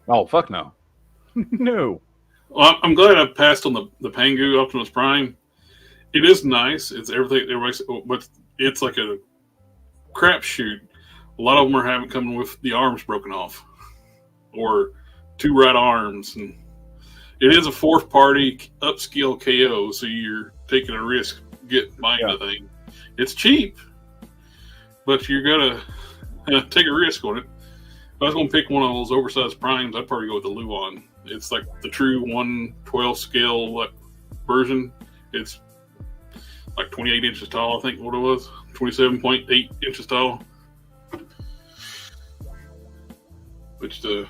Oh, fuck no. No. Well, I'm glad I passed on the Pangu Optimus Prime. It is nice. It's everything, but it's like a crapshoot. A lot of them are coming with the arms broken off, or 2 right arms, and it is a fourth party upscale KO. So you're taking a risk buying the thing. It's cheap, but you're gonna take a risk on it. If I was gonna pick one of those oversized primes, I'd probably go with the Luon. It's like the true 1/12 scale version. It's like 28 inches tall, I think what it was. 27.8 inches tall. Which the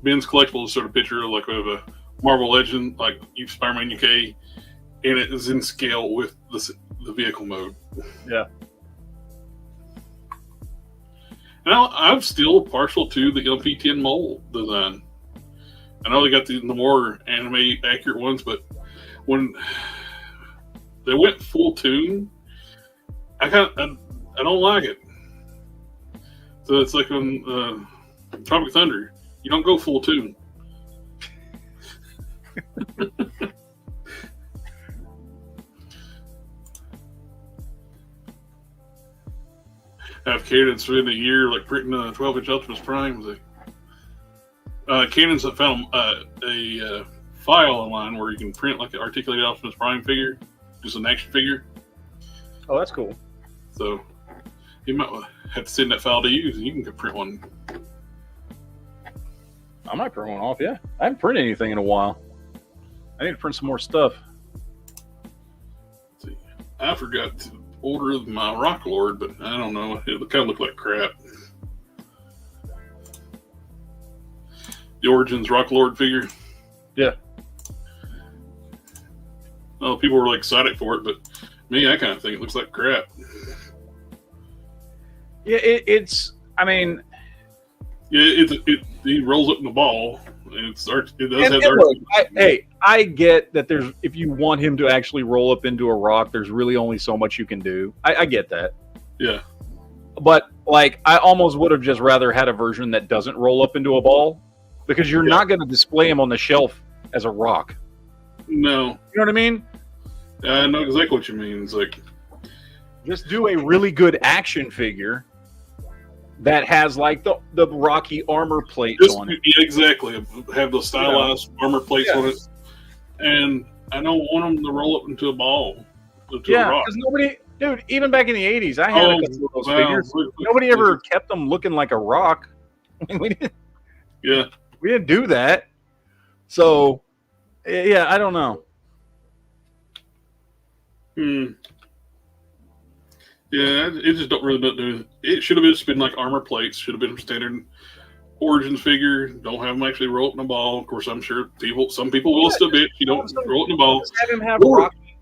Ben's collectible sort of picture like of a Marvel Legend, like Spider-Man UK, and it is in scale with the vehicle mode. Yeah. And I'm still partial to the LP10 mold design. I know they got the more anime accurate ones, but when they went full tune, I don't like it. So it's like on Tropic Thunder, you don't go full tune. Have Cannon's spent a year like printing a 12-inch Optimus Prime. Cannon's found a file online where you can print like an articulated Optimus Prime figure, just an action figure. Oh, that's cool. So you might have to send that file to you, and you can print one. I might print one off. Yeah, I haven't printed anything in a while. I need to print some more stuff. Let's see, I forgot to order my Rock Lord, but I don't know. It kind of looked like crap. The Origins Rock Lord figure. Yeah. Well, people were like excited for it, but me, I kind of think it looks like crap. Yeah, it's. I mean, yeah, he rolls up in the ball, and it does have art. I get that there's, if you want him to actually roll up into a rock, there's really only so much you can do. I get that. Yeah. But like, I almost would have just rather had a version that doesn't roll up into a ball, because you're not going to display him on the shelf as a rock. No. You know what I mean? I know exactly what you mean. It's like, just do a really good action figure that has like the Rocky armor plates on it. Yeah, exactly. Have those stylized armor plates on it. And I don't want them to roll up into a ball. Into a rock. Because nobody, dude, even back in the 80s, I had a couple of those figures. Nobody ever kept them looking like a rock. We didn't do that. So, yeah, I don't know. Yeah, it just don't really do it. It should have just been like armor plates. Should have been standard Origins figure. Don't have them actually roll it in a ball. Of course, I'm sure some people will still bitch. You don't roll it in a ball. Just have him have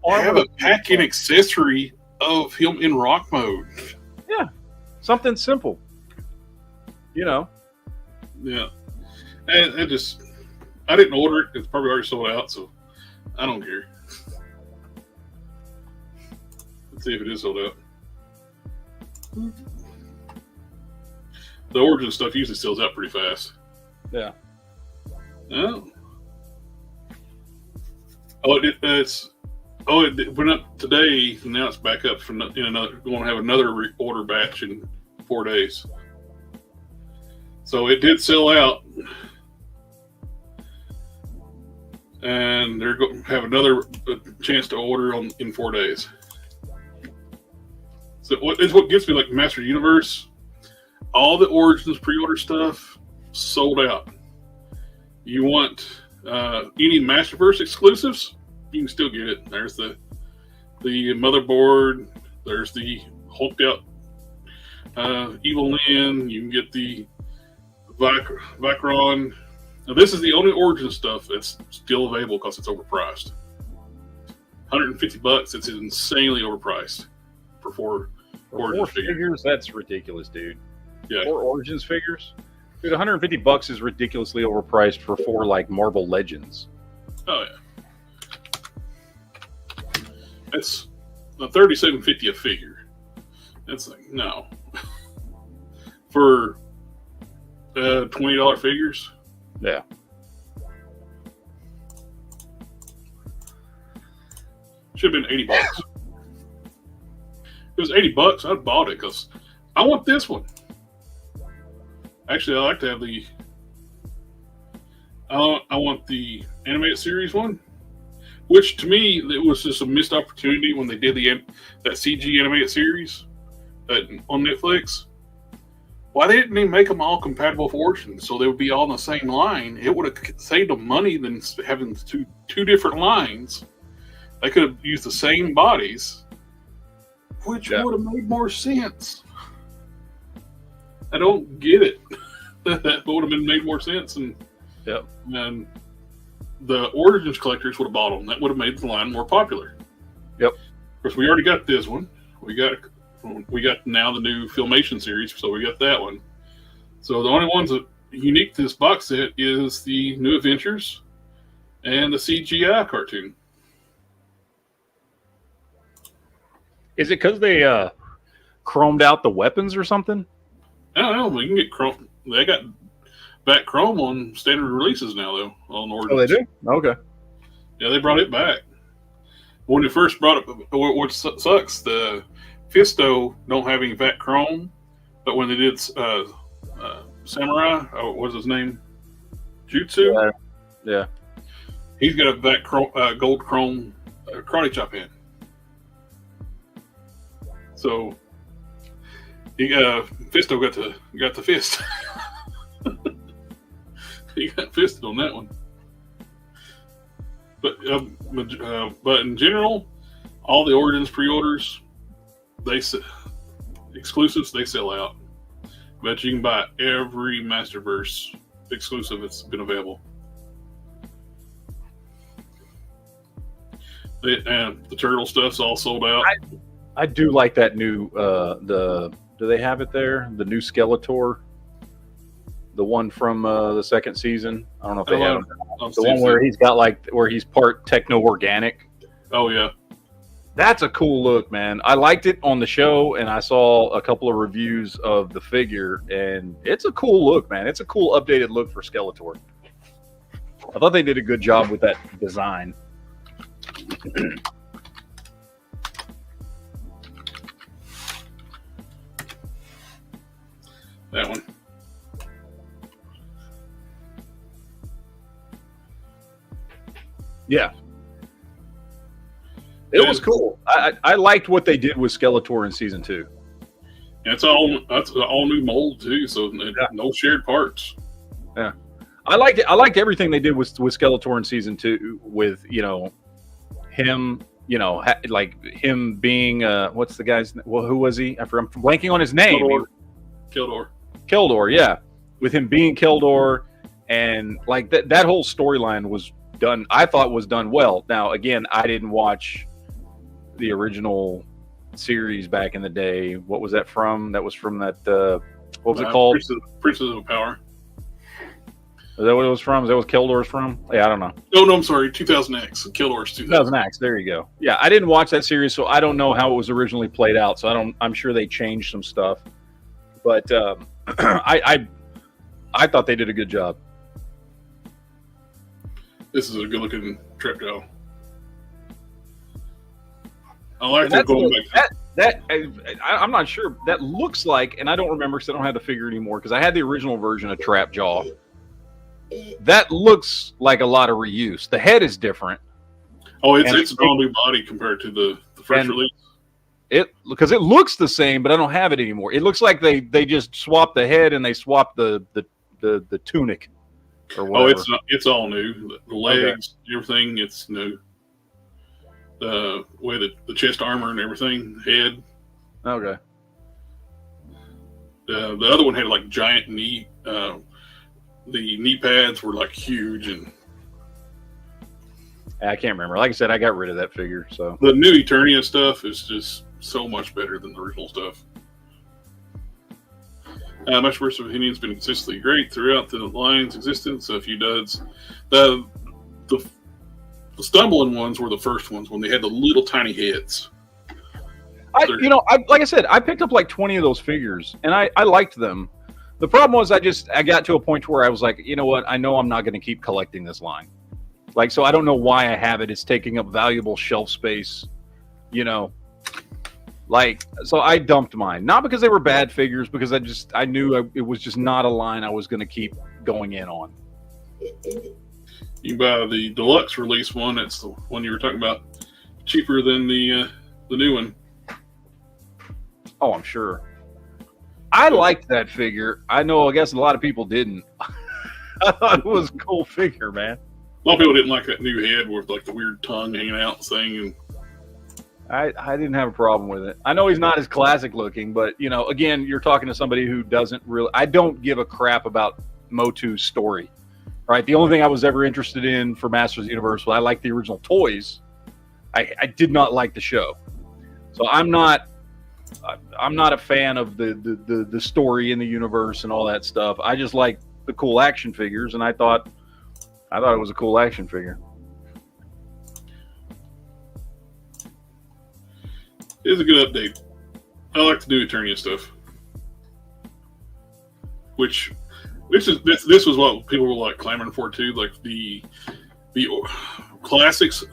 have a pack-in accessory of him in rock mode. Yeah, something simple. You know. Yeah, and I didn't order it. It's probably already sold out, so I don't care. Let's see if it is sold out. The Origin stuff usually sells out pretty fast. Yeah. Oh. It went up today, and now it's back up for going to have another order batch in 4 days. So it did sell out, and they're going to have another chance to order in 4 days. So what gets me like Master Universe, all the Origins pre-order stuff sold out. You want any Masterverse exclusives? You can still get it. There's the motherboard. There's the hulked out Evil Lyn. You can get the Vicron. Now this is the only Origin stuff that's still available because it's overpriced. $150. It's insanely overpriced for four Origins figures. That's ridiculous, dude. Yeah. 4 Origins figures, dude. $150 is ridiculously overpriced for 4 like Marvel Legends. Oh yeah. That's a $37.50 a figure. That's like no. For $20 figures. Yeah. Should have been $80. If it was $80, I'd bought it because I want this one. Actually, I like to have the. I want the animated series one, which to me it was just a missed opportunity when they did that CG animated series on Netflix. Why they didn't even make them all compatible for Origins so they would be all in the same line? It would have saved them money than having two different lines. They could have used the same bodies, which would have made more sense. I don't get it. That would have been made more sense, and the Origins collectors would have bought them. That would have made the line more popular. Yep. Of course, we already got this one. We got now the new Filmation series, so we got that one. So the only ones that unique to this box set is the New Adventures and the CGI cartoon. Is it because they chromed out the weapons or something? I don't know. We can get chrome. They got back chrome on standard releases now, though. On Origins. Oh, they do? Okay. Yeah, they brought it back. When they first brought it, what sucks, the Fisto don't have any VAT chrome, but when they did Samurai, what was his name? Jutsu? Yeah. He's got a VAT chrome, gold chrome karate chop hand. So Fisto got the fist. He got fisted on that one. But in general, all the Origins pre-orders, exclusives, they sell out. But you can buy every Masterverse exclusive that's been available. The turtle stuff's all sold out. I do like that new do they have it there? The new Skeletor, the one from the second season. I don't know if they have it. The one where he's got where he's part techno organic. Oh yeah, that's a cool look, man. I liked it on the show, and I saw a couple of reviews of the figure, and it's a cool look, man. It's a cool updated look for Skeletor. I thought they did a good job with that design. That one. Yeah. It was cool. I liked what they did with Skeletor in season 2. And that's all new mold too, so no shared parts. Yeah. I liked everything they did with Skeletor in season 2 with, him, like him being what's the guy's name? Well, who was he? I'm blanking on his name. Keldor, yeah. With him being Keldor, and like that whole storyline was done, I thought was done well. Now, again, I didn't watch the original series back in the day. What was that from? That was from that, what was it called? Princes of Power. Is that what it was from? Is that what Keldor's from? Yeah, I don't know. No, I'm sorry. 2000X. Keldor's 2000X. There you go. Yeah, I didn't watch that series, so I don't know how it was originally played out. So I'm sure they changed some stuff, but I thought they did a good job. This is a good looking trap doll. I like that going back. I'm not sure. That looks like, and I don't remember because I don't have the figure anymore because I had the original version of Trap Jaw. That looks like a lot of reuse. The head is different. Oh, it's an all new body compared to the first release. Because it looks the same, but I don't have it anymore. It looks like they just swapped the head and they swapped the tunic or whatever. Oh, it's all new. The legs, everything, it's new. The way the chest armor and everything, head. Okay. The other one had like giant knee. The knee pads were like huge, and I can't remember. Like I said, I got rid of that figure. So the new Eternia stuff is just so much better than the original stuff. My first opinion has been consistently great throughout the line's existence. A few duds. The stumbling ones were the first ones when they had the little tiny heads. Like I said, I picked up like 20 of those figures, and I liked them. The problem was I got to a point where I was like, you know what? I know I'm not going to keep collecting this line. Like, so I don't know why I have it. It's taking up valuable shelf space, Like, so I dumped mine. Not because they were bad figures, because I knew it was just not a line I was going to keep going in on. You can buy the deluxe release one. That's the one you were talking about. Cheaper than the new one. Oh, I'm sure. I liked that figure. I guess a lot of people didn't. I thought it was a cool figure, man. A lot of people didn't like that new head with like the weird tongue hanging out thing. And I didn't have a problem with it. I know he's not as classic looking, but again, you're talking to somebody who doesn't really. I don't give a crap about Motu's story, right? The only thing I was ever interested in for Masters of the Universe was I liked the original toys. I did not like the show, so I'm not a fan of the story in the universe and all that stuff. I just like the cool action figures, and I thought it was a cool action figure. It's a good update. I like to do Eternia stuff. This was what people were like clamoring for too. Like the classics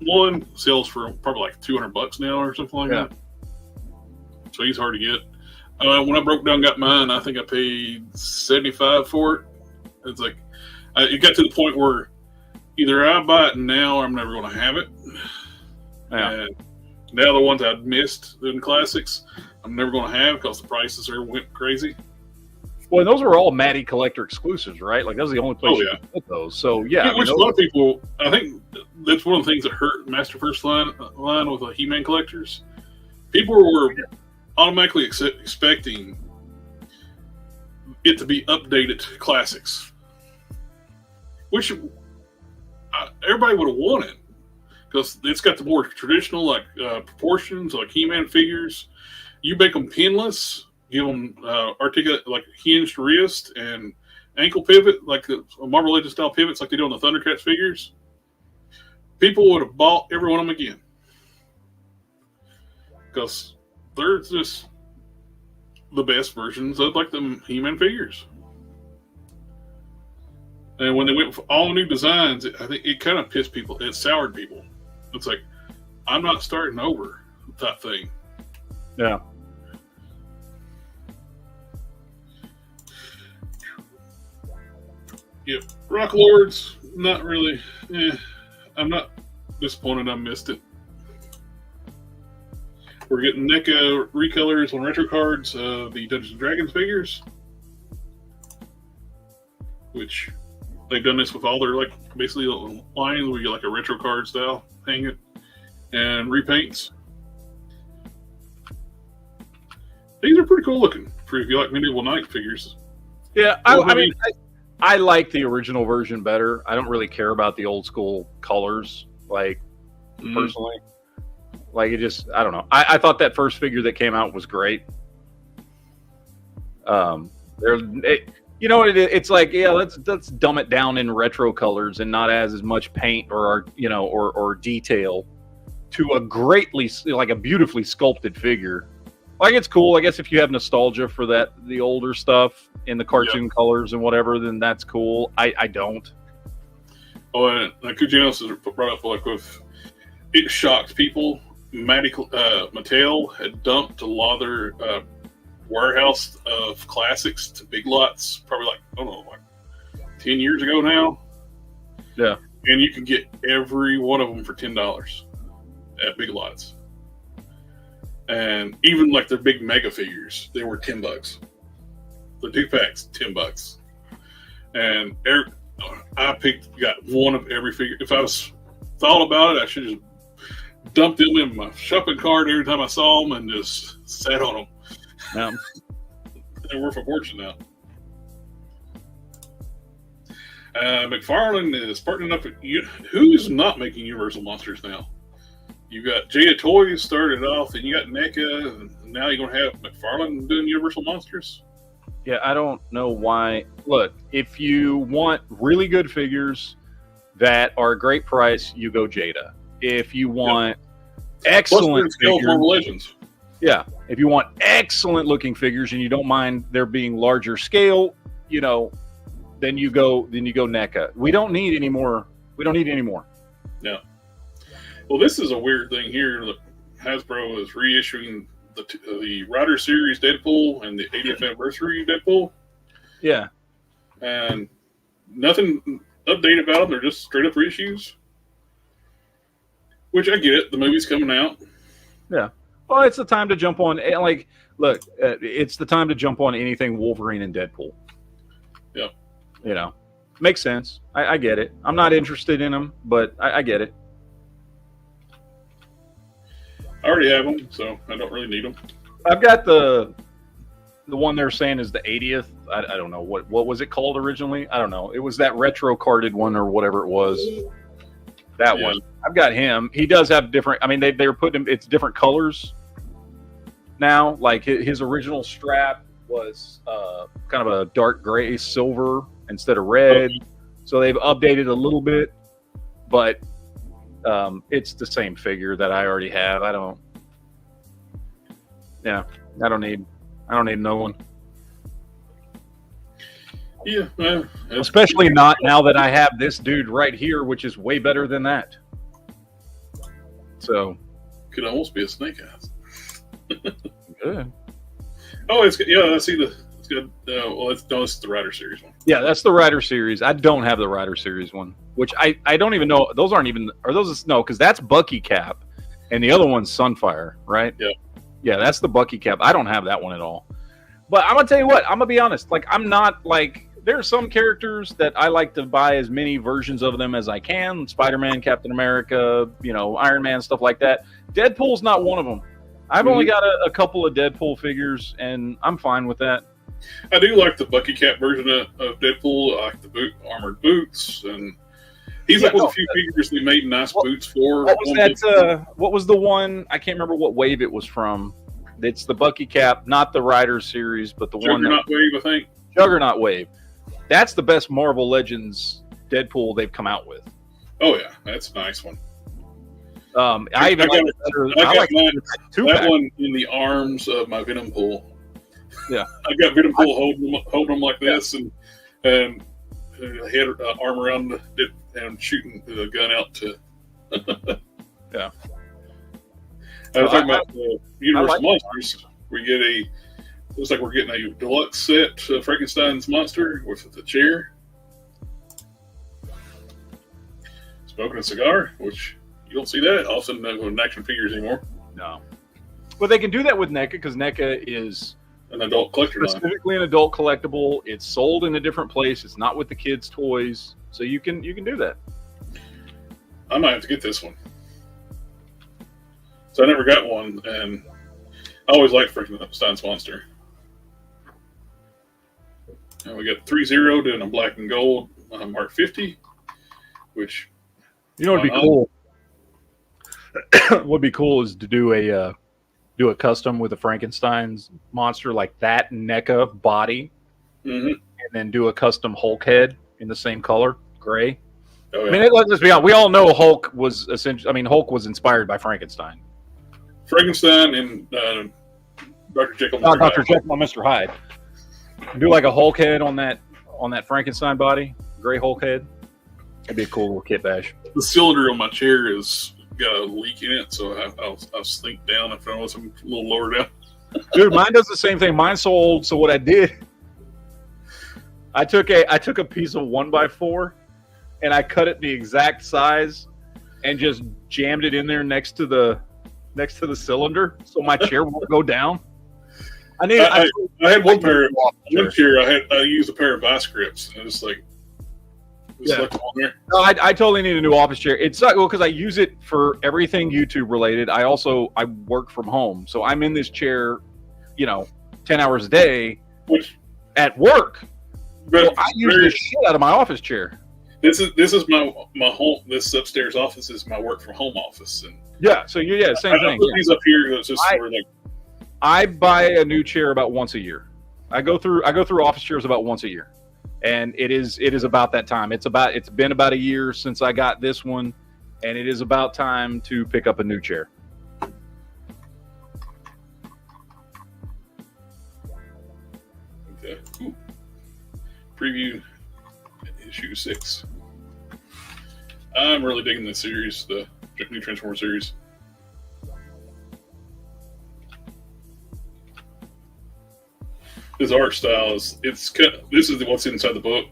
one sells for probably like $200 now or something like that. So he's hard to get. When I broke down and got mine, I think I paid $75 for it. It's like it got to the point where either I buy it now or I'm never going to have it. Yeah. And now the ones I'd missed in classics, I'm never going to have because the prices went crazy. Well, those were all Matty Collector exclusives, right? Like that was the only place you could get those. So yeah, which a lot of people, I think that's one of the things that hurt Master First line with the He-Man collectors. People were automatically expecting it to be updated to classics, which everybody would have wanted because it's got the more traditional proportions, like He-Man figures. You make them pinless, give them articulate like hinged wrist and ankle pivot, like the Marvel Legends style pivots, like they do on the Thundercats figures. People would have bought every one of them again because they're just the best versions of like the He-Man figures. And when they went for all new designs, I think it kind of pissed people. It soured people. It's like, I'm not starting over type thing. Yeah. Yep. Rock Lords, not really. I'm not disappointed I missed it. We're getting NECA recolors on retro cards of the Dungeons & Dragons figures, which they've done this with all their basically lines where you get like a retro card style, hang it, and repaints. These are pretty cool looking for if you like medieval knight figures. Yeah, I like the original version better. I don't really care about the old school colors, personally. Like it just, I don't know. I thought that first figure that came out was great. You know what it is? It's like, yeah, let's dumb it down in retro colors and not as much paint or or detail to a like a beautifully sculpted figure. Like, it's cool, I guess, if you have nostalgia for the older stuff in the cartoon colors and whatever, then that's cool. I don't. Oh, and Kujanos has brought up, like, with it shocked people. Mattel had dumped a lot of their warehouse of classics to Big Lots, probably like, I don't know, like 10 years ago now. Yeah. And you can get every one of them for $10 at Big Lots. And even like their big mega figures, they were $10. The 2-packs, $10. And got one of every figure. If I was thought about it, I should just dumped them in my shopping cart every time I saw them and just sat on them. They're worth a fortune now. McFarlane is partnering up with who's not making Universal Monsters now? You got Jada Toys started off, and you got NECA, and now you're going to have McFarlane doing Universal Monsters? Yeah, I don't know why. Look, if you want really good figures that are a great price, you go Jada. If you want excellent figures, yeah, if you want excellent looking figures and you don't mind there being larger scale, then you go NECA. We don't need any more. No. Well, this is a weird thing here. Hasbro is reissuing the Rider Series Deadpool and the 80th anniversary Deadpool. Yeah. And nothing updated about them. They're just straight up reissues. Which I get it. The movie's coming out. Yeah. Well, it's the time to jump on. Like, look, it's the time to jump on anything Wolverine and Deadpool. Yeah. Makes sense. I get it. I'm not interested in them, but I get it. I already have them, so I don't really need them. I've got the one they're saying is the 80th. I don't know what was it called originally. I don't know. It was that retro carded one or whatever it was. That one. I've got him. He does have different. I mean, they're putting him. It's different colors now. Like his original strap was kind of a dark gray silver instead of red. Okay. So they've updated a little bit, but it's the same figure that I already have. I don't need no one. Yeah, especially not now that I have this dude right here, which is way better than that. So could almost be a Snake Eyes. Good. Oh, it's good. Yeah, I see it's good. It's the Rider Series one. Yeah, that's the Rider Series. I don't have the Rider Series one, which I don't even know. Those aren't even. Are those no? Because that's Bucky Cap, and the other one's Sunfire, right? Yeah. Yeah, that's the Bucky Cap. I don't have that one at all. But I'm gonna tell you what. I'm gonna be honest. Like, I'm not like. There are some characters that I like to buy as many versions of them as I can. Spider-Man, Captain America, Iron Man, stuff like that. Deadpool's not one of them. I've only got a couple of Deadpool figures, and I'm fine with that. I do like the Bucky Cap version of Deadpool. I like the armored boots, and he's like one of the few figures they made nice boots for. What was that? What was the one? I can't remember what wave it was from. It's the Bucky Cap, not the Rider series, but the Juggernaut wave, I think. Juggernaut wave. That's the best Marvel Legends Deadpool they've come out with. Oh yeah, that's a nice one. I like that one in the arms of my Venom Pool. Yeah, I got Venom Pool holding them like this, and had arm around it and shooting the gun out to. Yeah. I was talking about the Universal Monsters. We get looks like we're getting a deluxe set of Frankenstein's monster with the chair, smoking a cigar, which you don't see that often in action figures anymore. No. Well, they can do that with NECA because NECA is an adult collector specifically an adult collectible. It's sold in a different place. It's not with the kids' toys, so you can do that. I might have to get this one. So I never got one, and I always liked Frankenstein's monster. And we got 3-0 in a black and gold Mark 50, which would be cool. What would be cool is to do a custom with a Frankenstein's monster like that NECA body, Mm-hmm. and then do a custom Hulk head in the same color, gray. Oh, yeah. I mean, let's be honest. We all know Hulk was essentially. I mean, Hulk was inspired by Frankenstein. Frankenstein and Dr. Jekyll. Dr. Jekyll and Mr. Hyde. Do like a Hulk head on that Frankenstein body, gray Hulk head. That'd be a cool little kit bash. The cylinder on my chair has got a leak in it, so I'll sink down if I was a little lower down. Dude, mine does the same thing. Mine's so old. So what I did, I took a piece of 1x4 and I cut it the exact size and just jammed it in there next to the cylinder, so my chair won't go down. I had one chair. I used a pair of vice grips, and it's like, left them on there. No, I totally need a new office chair. It's not because I use it for everything YouTube related. I work from home, so I'm in this chair, 10 hours a day at work. So I use the shit out of my office chair. This is my home. This upstairs office is my work from home office, and same thing. Put these up here. It's just I buy a new chair about once a year. I go through office chairs about once a year, and it is about that time. It's been about a year since I got this one, and it is about time to pick up a new chair. Okay. Ooh. Preview issue 6. I'm really digging this series, the new Transformer series. His art style this is what's inside the book.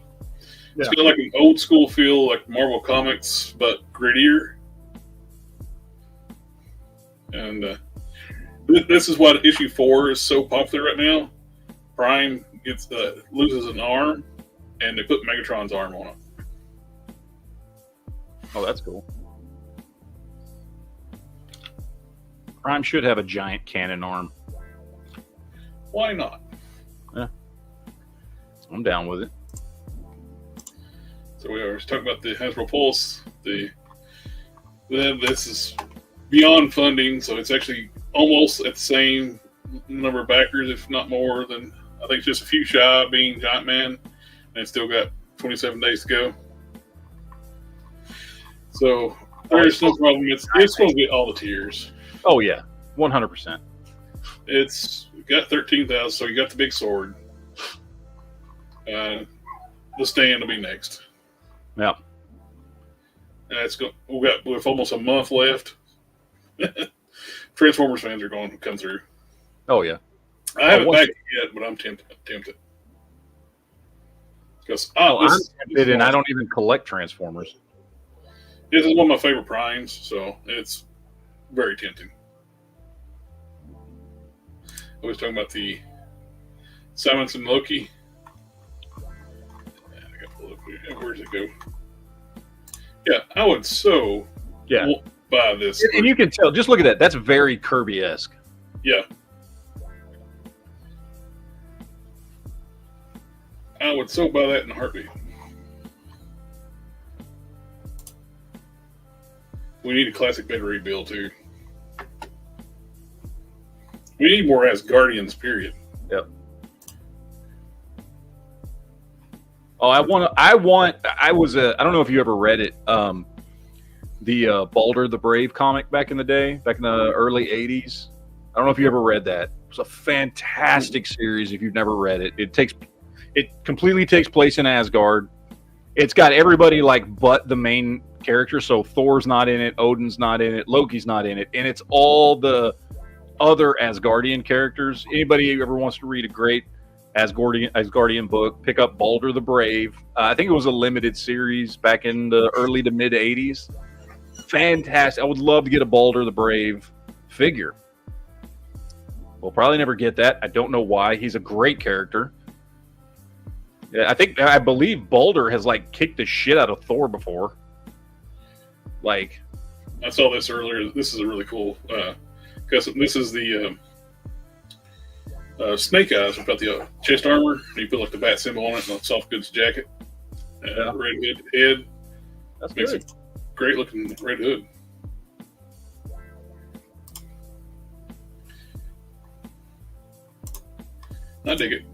It's got like an old school feel, like Marvel Comics, but grittier. And this is why issue 4 is so popular right now. Prime loses an arm, and they put Megatron's arm on it. Oh, that's cool. Prime should have a giant cannon arm. Why not? Yeah. I'm down with it. So we are talking about the Hasbro Pulse. This is beyond funding, so it's actually almost at the same number of backers, if not more than, I think it's just a few shy of being Giant Man, and it's still got 27 days to go. So there's no problem. It's going to get all the tiers. Oh yeah, 100%. It's got 13,000, so you got the big sword. The stand will be next. Yeah. With almost a month left. Transformers fans are going to come through. Oh yeah. I haven't backed it yet, but I'm tempted. Because I'm tempted, and I don't even collect Transformers. This is one of my favorite primes, so it's very tempting. I was talking about the Simonson Loki. Where's it go? Yeah, I would buy this. And you can tell, just look at that. That's very Kirby-esque. Yeah. I would buy that in a heartbeat. We need a classic bed rebuild too. We need more Asgardians, period. Yep. Oh, I don't know if you ever read it. The Balder the Brave comic back in the day, back in the early 80s. I don't know if you ever read that. It was a fantastic series if you've never read it. It completely takes place in Asgard. It's got everybody but the main character. So Thor's not in it, Odin's not in it, Loki's not in it, and it's all the other Asgardian characters. Anybody who ever wants to read a great Asgardian book, pick up Balder the Brave. I think it was a limited series back in the early to mid 80s. Fantastic. I would love to get a Balder the Brave figure. We'll probably never get that. I don't know why. He's a great character. I believe Balder has kicked the shit out of Thor before. I saw this earlier. This is a really cool because this is the Snake Eyes. About the chest armor. You put the bat symbol on it and a soft goods jacket. Red head. That's makes good. a great looking red hood. I dig it.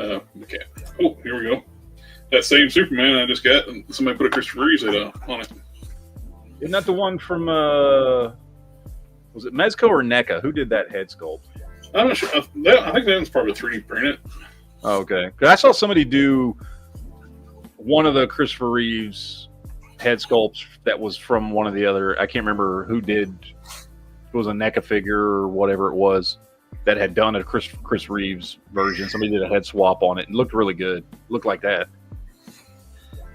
Okay. Oh, here we go. That same Superman I just got, and somebody put a Christopher Reeves head on it. Isn't that the one from, was it Mezco or NECA? Who did that head sculpt? I'm not sure. I think that was probably 3D printed. Oh, okay. 'Cause I saw somebody do one of the Christopher Reeves head sculpts that was from one of the other. I can't remember who did. It was a NECA figure or whatever it was that had done a Chris Reeves version. Somebody did a head swap on it and looked really good. Looked like that.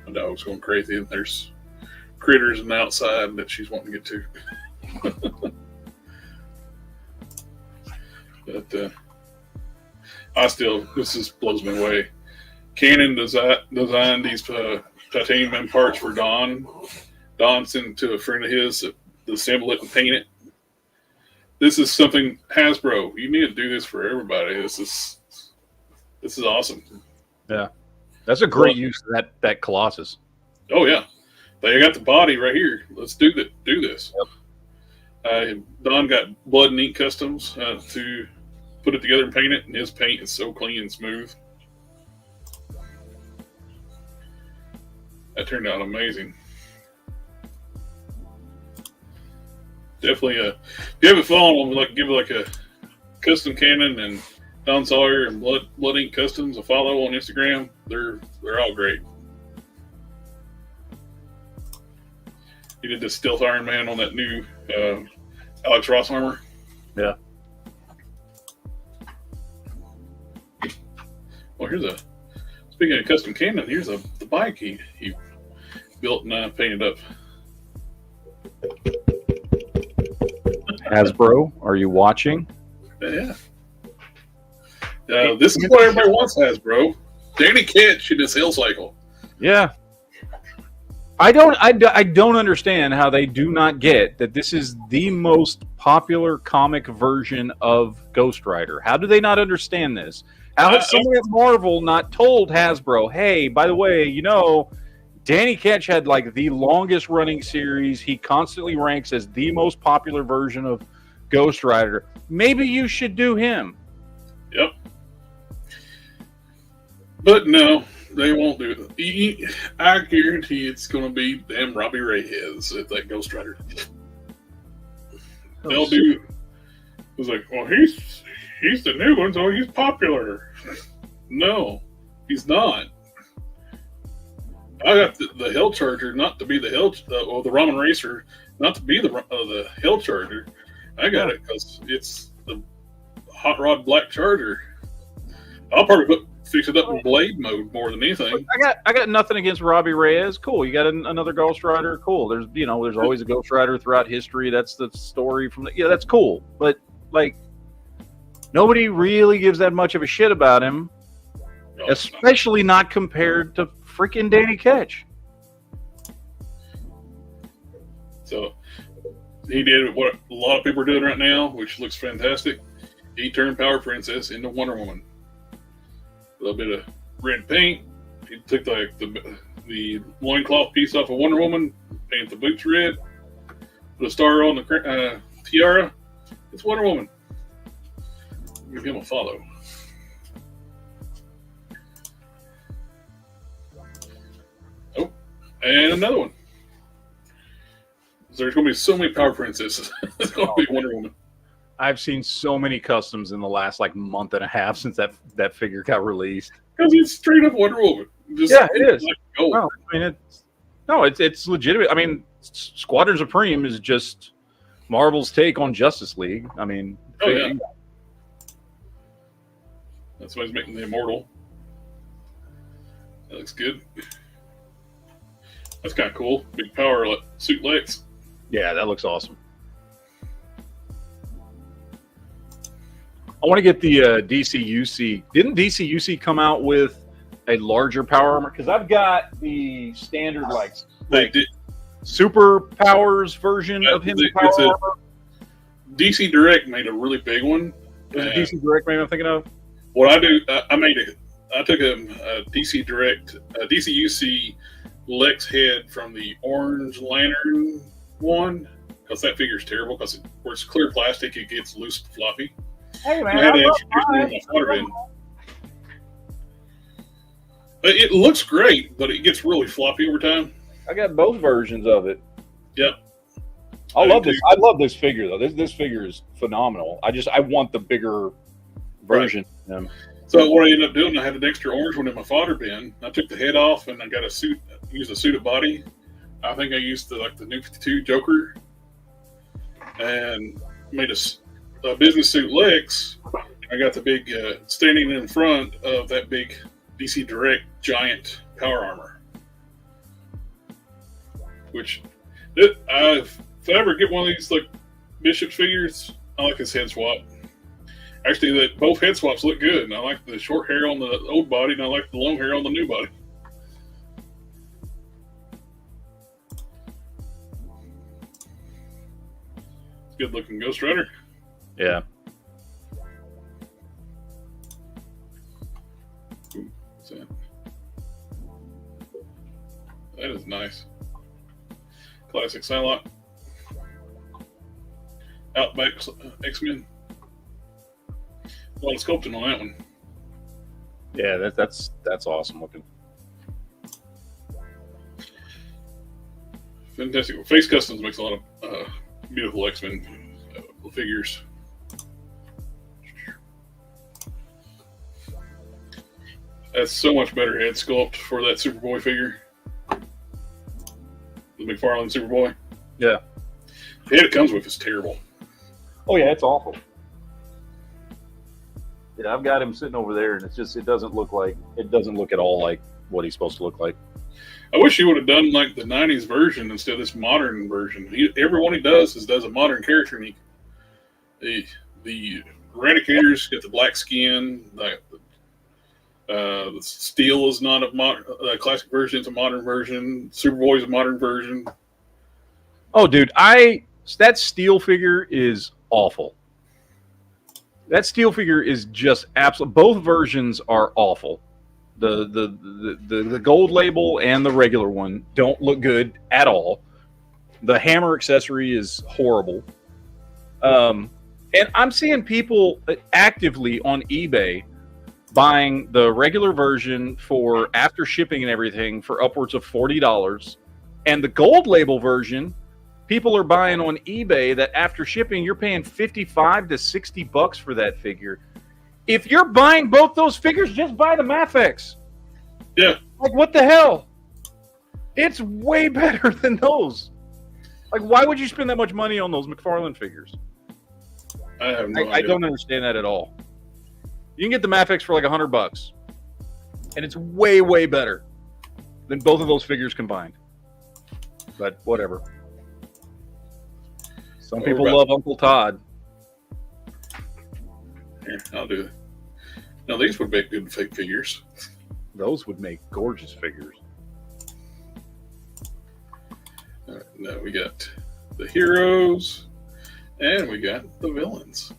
My dog's going crazy. There's critters on the outside that she's wanting to get to. But this just blows me away. Canon designed these titanium parts for Don. Don sent it to a friend of his to assemble it and paint it. This is something, Hasbro, you need to do this for everybody. This is awesome. Yeah. That's a great use of that Colossus. Oh yeah. They got the body right here. Let's do this. Yep. Don got Blood and Ink Customs to put it together and paint it, and his paint is so clean and smooth. That turned out amazing. Definitely, if you haven't followed them, give like a Custom Cannon and Don Sawyer and Blood Ink Customs a follow on Instagram. They're all great. He did the Stealth Iron Man on that new Alex Ross armor. Yeah. Well, speaking of Custom Cannon, here's the bike he built and painted up. Hasbro, are you watching? Yeah. This is what everybody wants, Hasbro. Danny Ketch in his Hell Cycle. Yeah. I don't understand how they do not get that this is the most popular comic version of Ghost Rider. How do they not understand this? How has someone at Marvel not told Hasbro, hey, by the way, Danny Ketch had like the longest running series. He constantly ranks as the most popular version of Ghost Rider. Maybe you should do him. Yep. But no, they won't do it. I guarantee it's going to be damn Robbie Ray heads at that Ghost Rider. They'll do. It's like, well, he's the new one, so he's popular. No, he's not. I got the Hell Charger not to be the the Ramen Racer not to be the Hell Charger. I got it because it's the Hot Rod Black Charger. I'll probably fix it up in blade mode more than anything. I got nothing against Robbie Reyes. Cool. You got another Ghost Rider. Cool. There's always a Ghost Rider throughout history. That's the story from that's cool. But like nobody really gives that much of a shit about him, especially not compared to freaking Danny Ketch. So he did what a lot of people are doing right now, which looks fantastic. He turned Power Princess into Wonder Woman. A little bit of red paint. He took the loincloth piece off of Wonder Woman, painted the boots red, put a star on the tiara. It's Wonder Woman. Give him a follow. Oh, and another one. There's going to be so many Power Princesses. It's going to be Wonder Woman. I've seen so many customs in the last month and a half since that figure got released. Because it's straight up Wonder Woman. It is. No, I mean, it's legitimate. I mean, Squadron Supreme is just Marvel's take on Justice League. I mean, that's why he's making the Immortal. That looks good. That's kind of cool. Big power suit Lex. Yeah, that looks awesome. I want to get the DCUC. Didn't DCUC come out with a larger power armor? Because I've got the standard they did super powers version of him. Power armor. DC Direct made a really big one. Is it DC Direct maybe I'm thinking of? What I do, I took a DC Direct, a DCUC Lex head from the Orange Lantern one, because that figure's terrible, because where it's clear plastic, it gets loose and floppy. Hey man, I had to introduce one in my water bin. It looks great, but it gets really floppy over time. I got both versions of it. Yep. I love this. I love this figure though. This figure is phenomenal. I want the bigger version. Right. So what I ended up doing, I had an extra orange one in my fodder bin. I took the head off and I got a suit. Used a suited body. I think I used the New 52 Joker and made a business suit Lex. I got the big standing in front of that big DC Direct giant power armor. Which if I ever get one of these like Bishop's figures, I like his head swap. Actually, both head swaps look good, and I like the short hair on the old body, and I like the long hair on the new body. Good looking Ghost Rider. Yeah. Ooh, what's that? That is nice. Classic Psylocke. Outback X-Men. A lot of sculpting on that one. Yeah, that's awesome looking. Fantastic. Well, Face Customs makes a lot of beautiful X-Men figures. That's so much better head sculpt for that Superboy figure. The McFarlane Superboy. Yeah. The head it comes with is terrible. Oh yeah, it's awful. Yeah, I've got him sitting over there, and it doesn't look at all like what he's supposed to look like. I wish he would have done like the '90s version instead of this modern version. Every one he does a modern character, and the Eradicator's got the black skin. The Steel is not a classic version; it's a modern version. Superboy's a modern version. Oh, dude, that Steel figure is awful. That Steel figure is just absolute. Both versions are awful. The gold label and the regular one don't look good at all. The hammer accessory is horrible. And I'm seeing people actively on eBay buying the regular version for after shipping and everything for upwards of $40, and the gold label version people are buying on eBay that after shipping you're paying $55 to $60 for that figure. If you're buying both those figures, just buy the Mafex. Yeah. Like, what the hell? It's way better than those. Like, why would you spend that much money on those McFarlane figures? I have no idea. I don't understand that at all. You can get the Mafex for like $100, and it's way, way better than both of those figures combined. But whatever. Some people love Uncle Todd. Here, I'll do it. Now, these would make good fake figures. Those would make gorgeous figures. All right, now we got the heroes, and we got the villains.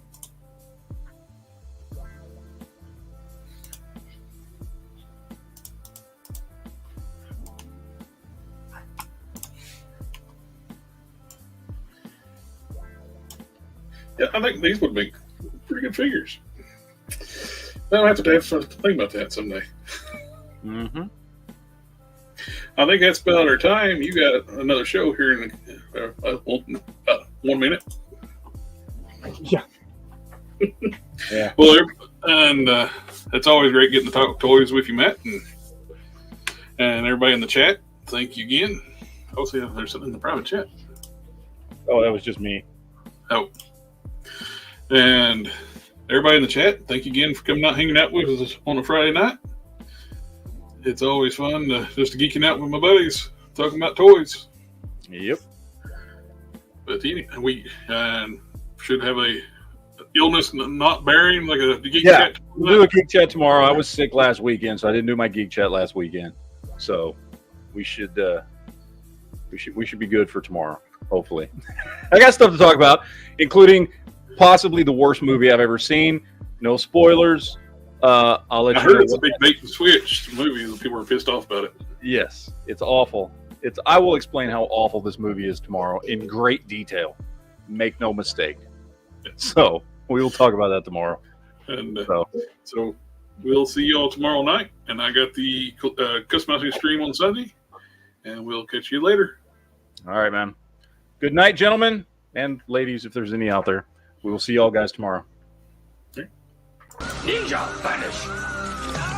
Yeah, I think these would make pretty good figures. I'll have to have something to think about that someday. Mm-hmm. I think that's about our time. You got another show here in about 1 minute. Yeah. Yeah. Well, and it's always great getting to talk toys with you, Matt, and everybody in the chat. Thank you again. Oh, see, there's something in the private chat. Oh, that was just me. Oh. And everybody in the chat, thank you again for coming out, hanging out with us on a Friday night. It's always fun just geeking out with my buddies, talking about toys. Yep. But we should have a illness not bearing like a geek chat. We'll do a geek chat tomorrow. I was sick last weekend, so I didn't do my geek chat last weekend. So we should be good for tomorrow, hopefully. I got stuff to talk about, including possibly the worst movie I've ever seen. No spoilers. I'll let you know. I heard it's a big bait and switch movie. People are pissed off about it. Yes, it's awful. I will explain how awful this movie is tomorrow in great detail. Make no mistake. So we will talk about that tomorrow. And so we'll see you all tomorrow night. And I got the customizing stream on Sunday. And we'll catch you later. All right, man. Good night, gentlemen and ladies, if there's any out there. We will see y'all guys tomorrow. Ninja vanish.